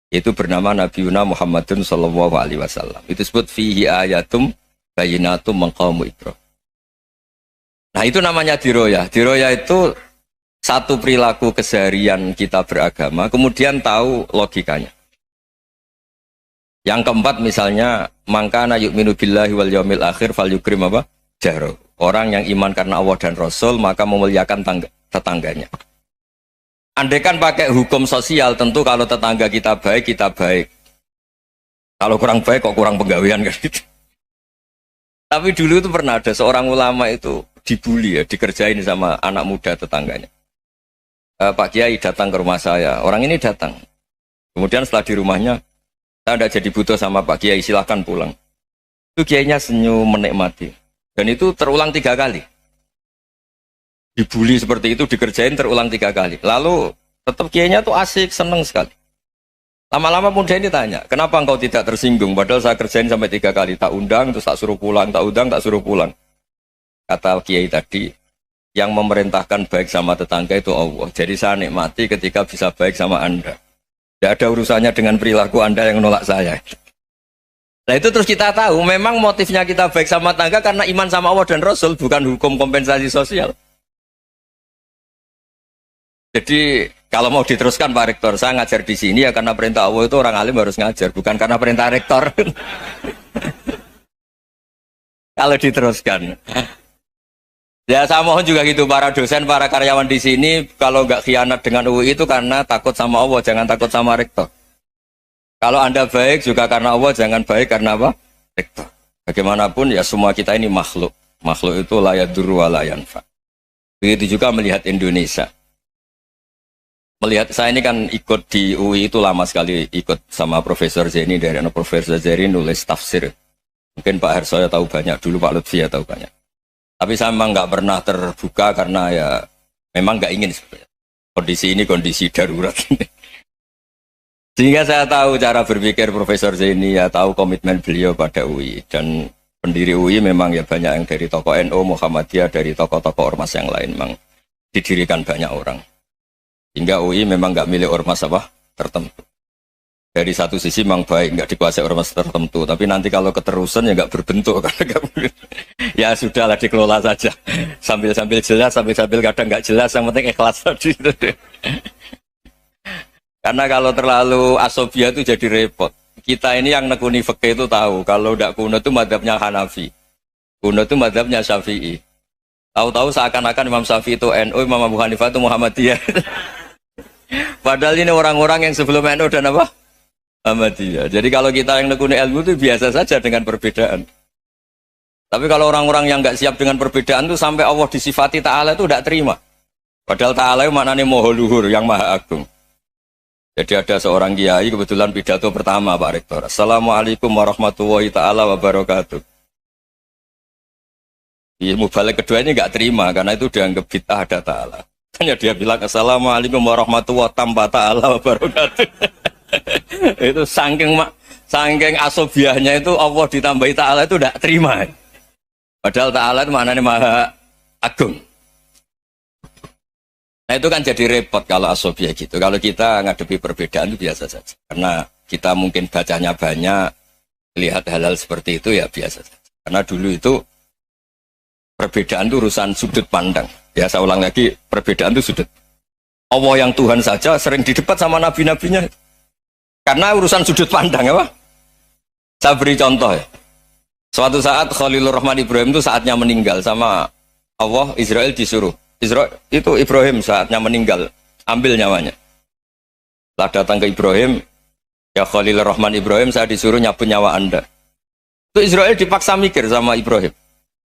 Itu bernama Nabi Muhammadun sallallahu alaihi wasallam. Itu disebut fihi ayatum bayinatum maqamu Ibrahim. Nah, itu namanya diroyah. Diroyah itu satu perilaku keseharian kita beragama, kemudian tahu logikanya. Yang keempat misalnya, mangkana yu'minu billahi wal yaumil akhir fal yukrim apa? Jaro. Orang yang iman karena Allah dan Rasul, maka memuliakan tetangganya. Andaikan pakai hukum sosial, tentu kalau tetangga kita baik, kita baik. Kalau kurang baik kok kurang penggawean kan gitu. Tapi dulu itu pernah ada seorang ulama itu dibully ya, dikerjain sama anak muda tetangganya. Pak Kiai datang ke rumah saya, orang ini datang. Kemudian setelah di rumahnya, saya tidak jadi butuh sama Pak Kiai, silahkan pulang. Itu Kiainya senyum menikmati. Dan itu terulang 3 kali. Dibully seperti itu, dikerjain terulang 3 kali. Lalu tetap Kiainya tuh asik, seneng sekali. Lama-lama muda ini tanya, kenapa engkau tidak tersinggung? Padahal saya kerjain sampai 3 kali, tak undang, terus tak suruh pulang, tak undang, tak suruh pulang. Kata Kiai tadi, yang memerintahkan baik sama tetangga itu Allah. Jadi saya nikmati ketika bisa baik sama Anda. Tidak ada urusannya dengan perilaku Anda yang menolak saya. Nah itu terus kita tahu, memang motifnya kita baik sama tetangga karena iman sama Allah dan Rasul, bukan hukum kompensasi sosial. Jadi kalau mau diteruskan Pak Rektor, saya ngajar di sini ya karena perintah Allah itu orang alim harus ngajar, bukan karena perintah Rektor. Kalau diteruskan. Ya saya mohon juga gitu para dosen, para karyawan di sini kalau nggak khianat dengan UI itu karena takut sama Allah, jangan takut sama Rektor. Kalau Anda baik juga karena Allah, jangan baik karena apa? Rektor. Bagaimanapun ya semua kita ini makhluk. Makhluk itu la yadurru wa la yanfa. Begitu juga melihat Indonesia. Melihat saya ini kan ikut di UI itu lama sekali, ikut sama Profesor Zeni, dari Profesor Zeni nulis tafsir. Mungkin Pak Harsoyo tahu banyak, dulu Pak Lutfi ya tahu banyak. Tapi saya memang nggak pernah terbuka karena ya memang nggak ingin sebenarnya. Kondisi ini kondisi darurat. Sehingga saya tahu cara berpikir Profesor Zeni, ya tahu komitmen beliau pada UI. Dan pendiri UI memang ya banyak yang dari tokoh NU, Muhammadiyah, dari tokoh-tokoh ormas yang lain memang didirikan banyak orang. Hingga UI memang nggak milik ormas apa tertentu. Dari satu sisi memang baik, nggak dikuasai ormas tertentu. Tapi nanti kalau keterusan ya nggak berbentuk. Ya sudahlah dikelola saja. Sambil-sambil jelas, sambil-sambil kadang nggak jelas. Yang penting ikhlas tadi. Karena kalau terlalu asobia itu jadi repot. Kita ini yang nekuni fikih itu tahu. Kalau tidak kuno itu madhabnya Hanafi. Kuno itu madhabnya Syafi'i. Tahu-tahu seakan-akan Imam Syafi'i itu NU, Imam Abu Hanifah itu Muhammadiyah. Padahal ini orang-orang yang sebelum NU dan apa? Muhammadiyah. Jadi kalau kita yang nekuni ilmu itu biasa saja dengan perbedaan. Tapi kalau orang-orang yang nggak siap dengan perbedaan itu sampai Allah disifati Ta'ala itu tidak terima. Padahal Ta'ala itu maknanya Maha Luhur, yang Maha Agung. Jadi ada seorang kiai kebetulan pidato pertama Pak Rektor. Assalamualaikum warahmatullahi ta'ala wabarakatuh. Ilmu balik kedua ini nggak terima karena itu dianggap bid'ah ada Ta'ala. Hanya dia bilang Assalamualaikum warahmatullahi ta'ala wabarakatuh. Itu saking asobiahnya itu Allah ditambahi Ta'ala itu tidak terima. Padahal Ta'ala itu maknanya Maha Agung. Nah itu kan jadi repot kalau asobiah gitu. Kalau kita ngadepi perbedaan itu biasa saja. Karena kita mungkin bacanya banyak, lihat hal-hal seperti itu ya biasa saja. Karena dulu itu perbedaan itu urusan sudut pandang. Ya saya ulang lagi, perbedaan itu sudut. Allah yang Tuhan saja sering didebat sama nabi-nabinya. Karena urusan sudut pandang apa? Saya beri contoh ya. Suatu saat Khalilur Rahman Ibrahim itu saatnya meninggal sama Allah, Israel disuruh. Israel itu Ibrahim saatnya meninggal, ambil nyawanya. Setelah datang ke Ibrahim, ya Khalilur Rahman Ibrahim, saya disuruh nyabut nyawa Anda. Itu Israel dipaksa mikir sama Ibrahim.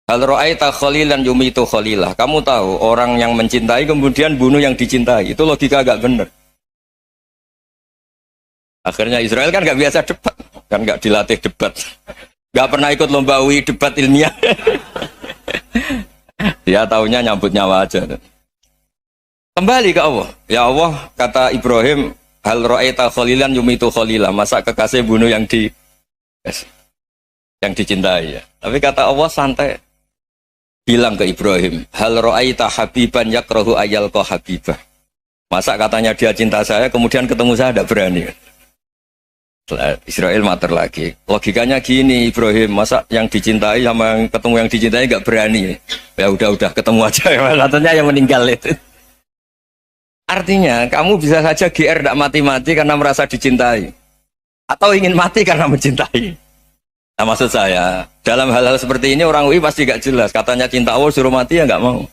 Hal ra'aita khalilan yumitu khalilah. Kamu tahu orang yang mencintai kemudian bunuh yang dicintai. Itu logika agak benar. Akhirnya Israel kan nggak biasa debat, kan nggak dilatih debat, nggak pernah ikut lomba UI debat ilmiah. Dia taunya nyambut nyawa aja. Kembali ke Allah. Ya Allah, kata Ibrahim, hal ra'aita khalilan yumitu khalilah. Masa kekasih bunuh yang dicintai ya. Tapi kata Allah santai. Bilang ke Ibrahim, hal ra'aita habiban yakrahu ayyalqa habibah. Masa katanya dia cinta saya, kemudian ketemu saya tidak berani. Israel mater lagi. Logikanya gini Ibrahim, masa yang dicintai sama yang ketemu yang dicintai nggak berani. Ya udah ketemu aja. Katanya yang meninggal itu. Artinya kamu bisa saja GR tidak mati-mati karena merasa dicintai. Atau ingin mati karena mencintai. Nah maksud saya, dalam hal-hal seperti ini orang UI pasti gak jelas. Katanya cinta Allah suruh mati ya gak mau.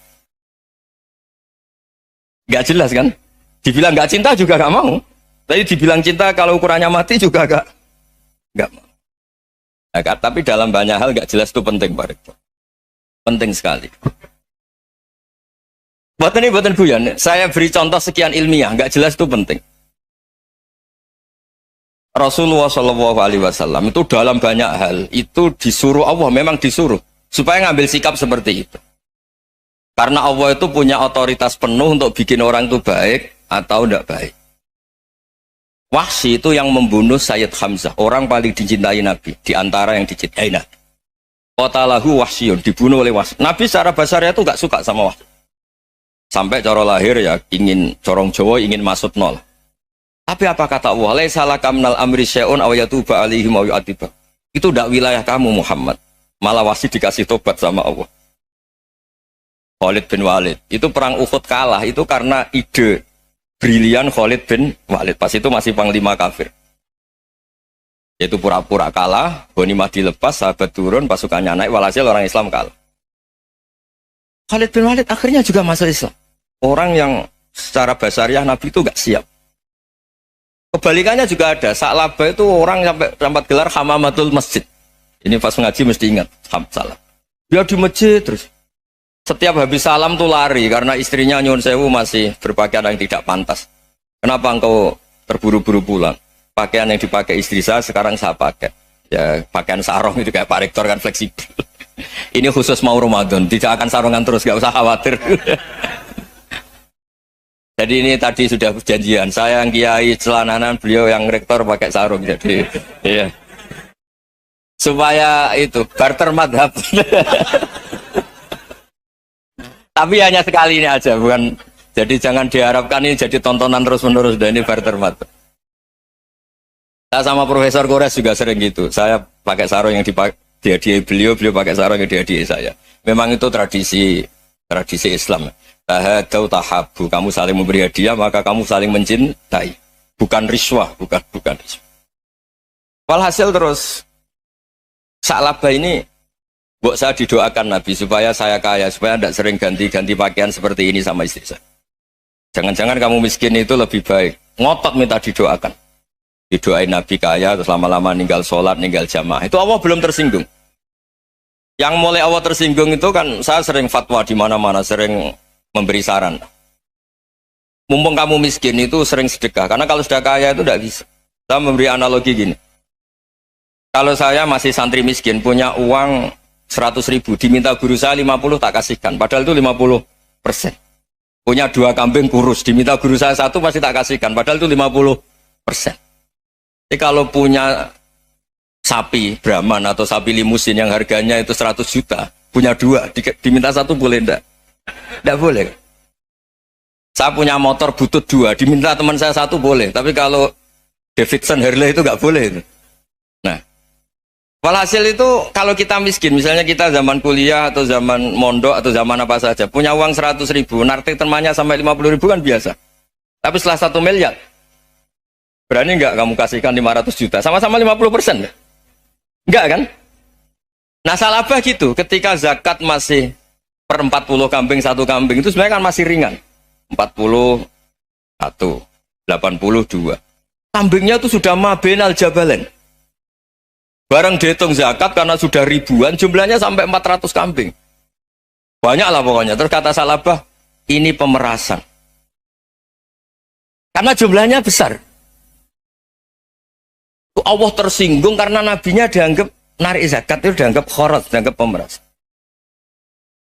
Gak jelas kan? Dibilang gak cinta juga gak mau. Tapi dibilang cinta kalau ukurannya mati juga gak mau. Nah, tapi dalam banyak hal nggak jelas itu penting, Pak Rektor. Penting sekali. Buatan guyon. Saya beri contoh sekian ilmiah, nggak jelas itu penting. Rasulullah Shallallahu Alaihi Wasallam itu dalam banyak hal itu disuruh Allah, memang disuruh supaya ngambil sikap seperti itu. Karena Allah itu punya otoritas penuh untuk bikin orang itu baik atau tidak baik. Wahsy itu yang membunuh Sayyid Hamzah, orang paling dicintai Nabi, di antara yang dicintai Nabi. Qatalahu Wahsyun, dibunuh oleh Wahsy. Nabi secara basarnya itu nggak suka sama Wahsy. Sampai cara lahir ya ingin corong Jawa, ingin masuk nol. Tapi apa kata Allah? Laisa laka minal amri syai'un aw yatuba alaihim aw yu'adziba. Itu tidak wilayah kamu Muhammad. Malah Wahsy dikasih tobat sama Allah. Khalid bin Walid. Itu perang Uhud kalah itu karena ide brilian Khalid bin Walid. Pas itu masih panglima kafir. Yaitu pura-pura kalah, ghanimah dilepas, sahabat turun, pasukannya naik, walhasil orang Islam kalah. Khalid bin Walid akhirnya juga masuk Islam. Orang yang secara basariah Nabi itu gak siap. Kebalikannya juga ada. Sa'labah itu orang sampai gelar hamamatul masjid. Ini pas ngaji mesti ingat salam. Dia di masjid terus. Setiap habis salam tuh lari karena istrinya nyuwun sewu masih berpakaian yang tidak pantas. Kenapa engkau terburu-buru pulang? Pakaian yang dipakai istri saya sekarang saya pakai. Ya pakaian sarung itu kayak Pak Rektor kan fleksibel. Ini khusus mau Ramadan, tidak akan sarungan terus, gak usah khawatir. Jadi ini tadi sudah perjanjian. Saya yang kiai celananan, beliau yang rektor pakai sarung. Jadi, iya. Supaya itu barter madhab. Tapi hanya sekali ini aja, bukan. Jadi jangan diharapkan ini jadi tontonan terus-menerus. Dan ini barter madhab. Saya sama Profesor Kores juga sering gitu. Saya pakai sarung yang dihadiahi beliau pakai sarung yang dihadiahi saya. Memang itu tradisi Islam. Tahadau tahabu, kamu saling memberi hadiah maka kamu saling mencintai, bukan riswah, bukan riswah. Walhasil terus Sa'labah ini buat saya didoakan Nabi supaya saya kaya, supaya tidak sering ganti-ganti pakaian seperti ini sama istri saya. Jangan-jangan kamu miskin itu lebih baik, ngotot minta didoakan. Didoain Nabi kaya terus lama-lama ninggal sholat, ninggal jamaah. Itu Allah belum tersinggung. Yang mulai Allah tersinggung itu kan saya sering fatwa di mana-mana, sering memberi saran. Mumpung kamu miskin itu sering sedekah, karena kalau sudah kaya itu tidak bisa. Saya memberi analogi gini. Kalau saya masih santri miskin, punya uang 100.000, diminta guru saya 50 tak kasihkan, padahal itu 50%. Punya 2 kambing kurus, diminta guru saya 1 pasti tak kasihkan, padahal itu 50%. Jadi kalau punya sapi Brahman atau sapi limusin yang harganya itu 100 juta, punya 2, diminta 1 boleh enggak? Tidak boleh. Saya punya motor butut 2, diminta teman saya 1 boleh. Tapi kalau Davidson Harley itu nggak boleh. Nah, walhasil itu kalau kita miskin, misalnya kita zaman kuliah atau zaman mondok atau zaman apa saja, punya uang 100.000, nartik temannya sampai 50.000 kan biasa. Tapi setelah 1 miliar, berani nggak kamu kasihkan 500 juta? Sama-sama 50%. Enggak kan? Nah, Sa'labah gitu, ketika zakat masih per 40 kambing 1 kambing itu sebenarnya kan masih ringan. 41, 82. Kambingnya itu sudah mabenal jabalen. Barang dihitung zakat karena sudah ribuan, jumlahnya sampai 400 kambing. Banyak lah pokoknya. Terus kata Sa'labah, ini pemerasan. Karena jumlahnya besar. Allah tersinggung karena nabinya dianggap narik zakat itu dianggap khorat, dianggap pemerasan.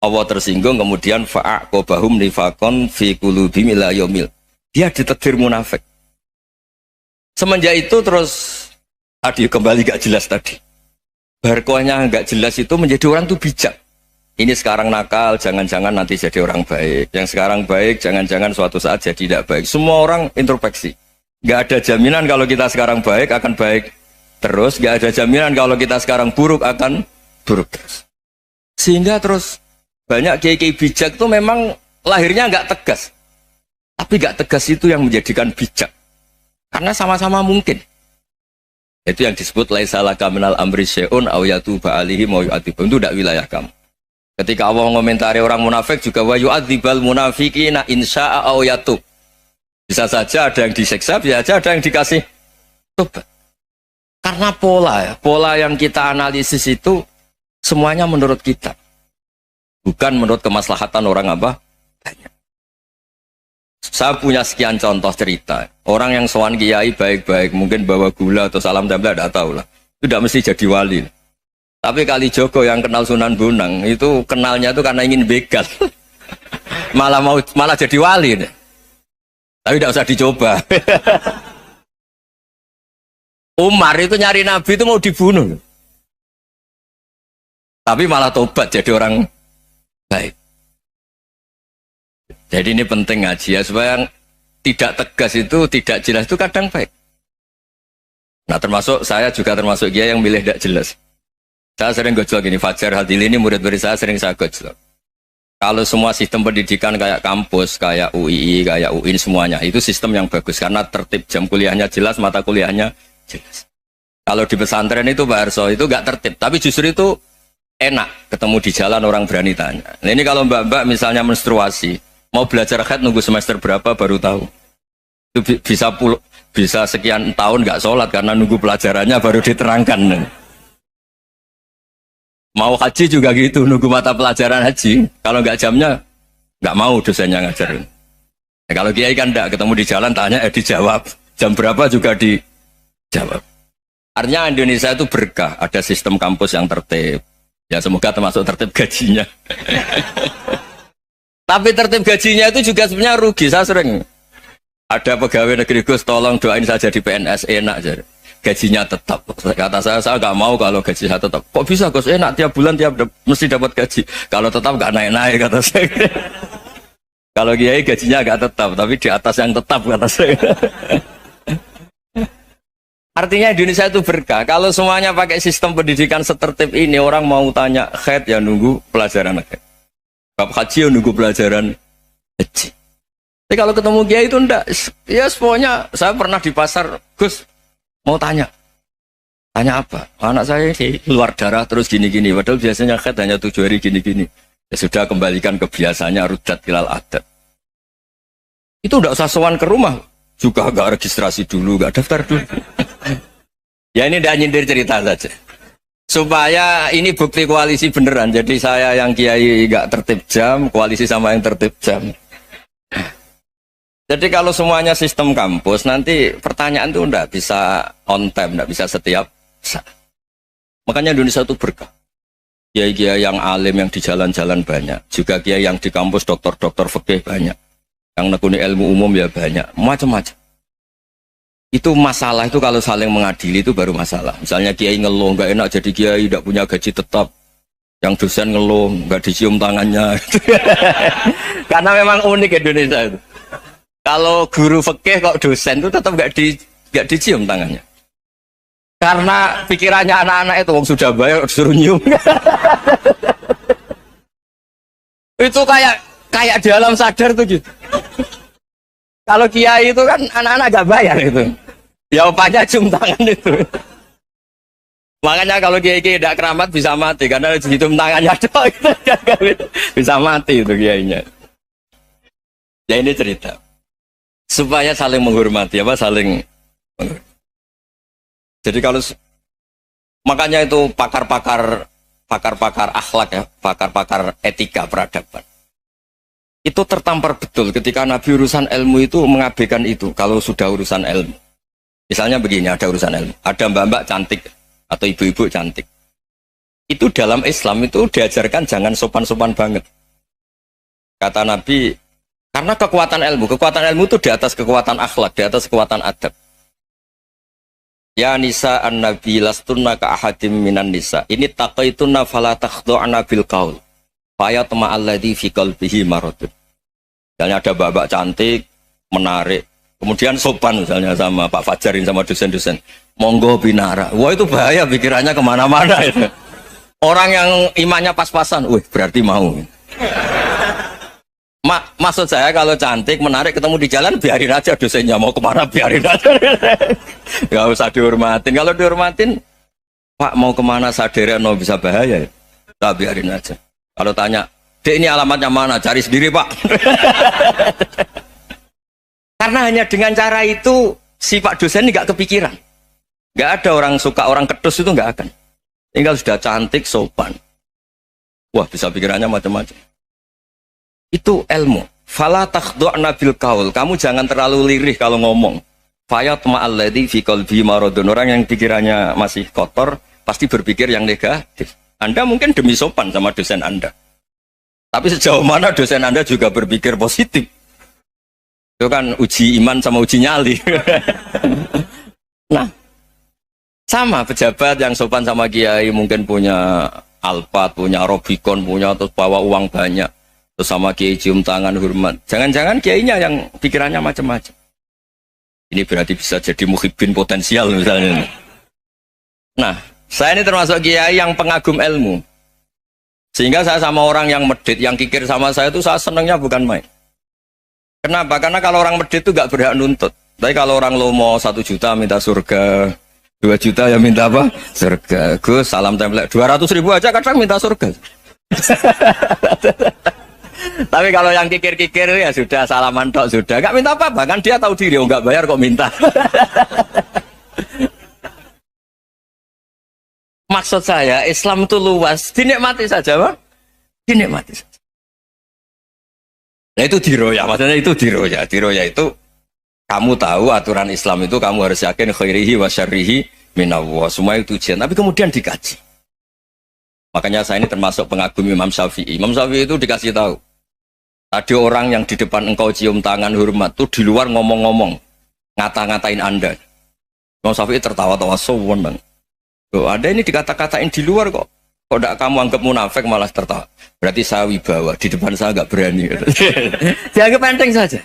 Allah tersinggung kemudian fa'aqobahum nifakon fi qulubihim ila yaumil. Dia ditetir munafik. Semenjak itu terus tadi kembali gak jelas tadi. Barkohnya gak jelas itu menjadi orang tuh bijak. Ini sekarang nakal, jangan-jangan nanti jadi orang baik. Yang sekarang baik, jangan-jangan suatu saat jadi tidak baik. Semua orang introspeksi. Gak ada jaminan kalau kita sekarang baik akan baik terus. Gak ada jaminan kalau kita sekarang buruk akan buruk terus. Sehingga terus banyak kiai-kiai bijak itu memang lahirnya nggak tegas. Tapi nggak tegas itu yang menjadikan bijak. Karena sama-sama mungkin. Itu yang disebut laisa laka minal amri syai'un aw yatuba alaihim aw yu'adzibum. Itu tidak wilayah kamu. Ketika Allah mengomentari orang munafik juga wa yu'adzibal munafiqina insya'a aw yatub. Bisa saja ada yang disiksa, bisa saja ada yang dikasih tobat. Karena pola yang kita analisis itu semuanya menurut kita. Bukan menurut kemaslahatan orang apa? Banyak. Saya punya sekian contoh cerita. Orang yang sowan kiai baik-baik, mungkin bawa gula atau salam tempel, tidak tahu lah. Itu tidak mesti jadi wali. Tapi Kalijogo yang kenal Sunan Bonang, itu kenalnya itu karena ingin begal. malah jadi wali. Tapi tidak usah dicoba. Umar itu nyari Nabi itu mau dibunuh. Tapi malah tobat jadi orang baik. Jadi ini penting ngaji ya, supaya yang tidak tegas itu, tidak jelas itu kadang baik. Nah termasuk saya juga termasuk dia yang milih tidak jelas. Saya sering gojlok gini, Fajar Hadili ini murid-murid saya sering saya gojlok. Kalau semua sistem pendidikan kayak kampus, kayak UII, kayak UIN semuanya, itu sistem yang bagus karena tertib, jam kuliahnya jelas, mata kuliahnya jelas. Kalau di pesantren itu Pak Arso itu gak tertib, tapi justru itu enak ketemu di jalan orang berani tanya. Nah ini kalau mbak-mbak misalnya menstruasi, mau belajar haid nunggu semester berapa baru tahu. Itu bisa sekian tahun gak sholat karena nunggu pelajarannya baru diterangkan. Mau haji juga gitu, nunggu mata pelajaran haji. Kalau nggak jamnya, nggak mau dosennya ngajarin. Nah, kalau kiai kan enggak, ketemu di jalan tanya, dijawab. Jam berapa juga dijawab. Artinya Indonesia itu berkah, ada sistem kampus yang tertib. Ya semoga termasuk tertib gajinya. Tapi tertib gajinya itu juga sebenarnya rugi. Saya sering ada pegawai negeri Gus, tolong doain saja di PNS, enak jadi. Gajinya tetap. Kata saya nggak mau kalau gaji saya tetap. Kok bisa Gus? Enak tiap bulan mesti dapat gaji. Kalau tetap nggak naik-naik kata saya. Kalau kiai gajinya nggak tetap, tapi di atas yang tetap kata saya. Artinya Indonesia itu berkah. Kalau semuanya pakai sistem pendidikan setertib ini, orang mau tanya haid ya nunggu pelajaran haid. Bab haji ya nunggu pelajaran haji. Tapi kalau ketemu kiai itu enggak. Ya semuanya saya pernah di pasar, Gus. Mau tanya apa? Anak saya ini keluar darah terus gini-gini. Padahal biasanya haid hanya 7 hari gini-gini. Ya sudah kembalikan ke biasanya, rudat ilal adat. Itu tidak usah sowan ke rumah. Juga nggak registrasi dulu, nggak daftar dulu. Ya ini tidak nyindir cerita saja. Supaya ini bukti koalisi beneran. Jadi saya yang kiai nggak tertib jam, koalisi sama yang tertib jam. Jadi kalau semuanya sistem kampus, nanti pertanyaan itu enggak bisa on time, enggak bisa setiap saat. Makanya Indonesia itu berkah. Kiai-kiai yang alim yang di jalan-jalan banyak. Juga kiai yang di kampus dokter-dokter fikih banyak. Yang nekuni ilmu umum ya banyak. Macam-macam. Itu masalah itu kalau saling mengadili itu baru masalah. Misalnya kiai ngeluh, enggak enak jadi kiai, tidak punya gaji tetap. Yang dosen ngeluh, enggak dicium tangannya. Karena memang unik Indonesia itu. Kalau guru fikih kok dosen itu tetap nggak dicium tangannya. Karena pikirannya anak-anak itu wong sudah bayar disuruh nyium. Itu kayak di alam sadar tuh gitu. Kalau kiai itu kan anak-anak nggak bayar itu. Ya upahnya cium tangan itu. Makanya kalau kiai-kiai tidak keramat bisa mati karena cium tangannya doang gitu. Bisa mati itu kiainya. Ya ini cerita. Supaya saling menghormati, saling menghormati. Jadi kalau makanya itu pakar-pakar akhlak ya, pakar-pakar etika peradaban. Itu tertampar betul ketika Nabi urusan ilmu itu mengabaikan itu. Kalau sudah urusan ilmu, misalnya begini, ada urusan ilmu, ada mbak-mbak cantik atau ibu-ibu cantik. Itu dalam Islam itu diajarkan jangan sopan-sopan banget. Kata Nabi. Karena kekuatan ilmu itu di atas kekuatan akhlak, di atas kekuatan adab. Ya nisa an-nabi lastunna ka ahadim minan nisa. Ini taqaitunna fala takhdu'na bil qaul. Fa yatma alladhi fi qalbihi maradun. Misalnya ada babak cantik, menarik, kemudian sopan misalnya sama Pak Fajarin sama dosen-dosen. Monggo binara. Wah itu bahaya pikirannya kemana-mana itu. Orang yang imannya pas-pasan, wih berarti mau. Maksud saya kalau cantik, menarik, ketemu di jalan, biarin aja dosennya mau kemana, biarin aja. Gak usah dihormatin. Kalau dihormatin, Pak mau kemana sadar no bisa bahaya. Tak biarin aja. Kalau tanya, Dek ini alamatnya mana? Cari sendiri Pak. Karena hanya dengan cara itu si Pak dosen ini gak kepikiran. Nggak ada orang suka orang kedus itu nggak akan. Tinggal sudah cantik, sopan. Wah, bisa pikirannya macam-macam. Itu ilmu. Fala takhdu'na bil qaul. Kamu jangan terlalu lirih kalau ngomong. Fayatma alladzi fi qalbi maradun. Orang yang pikirannya masih kotor pasti berpikir yang negatif. Anda mungkin demi sopan sama dosen Anda. Tapi sejauh mana dosen Anda juga berpikir positif? Itu kan uji iman sama uji nyali. Nah, sama pejabat yang sopan sama kiai mungkin punya Alphard, punya Robicon, punya terus bawa uang banyak. Terus sama kiai cium tangan hormat. Jangan-jangan kiainya yang pikirannya macam-macam. Ini berarti bisa jadi muhibbin potensial misalnya. Nah, saya ini termasuk kiai yang pengagum ilmu. Sehingga saya sama orang yang medit, yang kikir sama saya itu saya senangnya bukan main. Kenapa? Karena kalau orang medit itu gak berhak nuntut. Tapi kalau orang lomo 1 juta minta surga, 2 juta ya minta apa? Surga. Gus, salam template. 200.000 aja kadang minta surga. Tapi kalau yang kikir-kikir ya sudah salaman tok sudah. Gak minta apa-apa, kan dia tahu diri, oh gak bayar kok minta. Maksud saya, Islam itu luas, dinikmati saja, Pak. Dinikmati saja. Nah itu diroya, maksudnya itu diroya. Diroya itu, kamu tahu aturan Islam itu, kamu harus yakin khairihi wa syarrihi minallah. Semua itu ujian, tapi kemudian dikaji. Makanya saya ini termasuk pengagum Imam Syafi'i. Imam Syafi'i itu dikasih tahu. Ada orang yang di depan engkau cium tangan hormat, tuh di luar ngomong-ngomong. Ngata-ngatain Anda. Imam Syafi'i tertawa-tawa, sowan bang. Loh, Anda ini dikata-katain di luar kok. Kok tidak kamu anggap munafik malah tertawa. Berarti saya wibawa, di depan saya nggak berani. Dianggap enteng saja.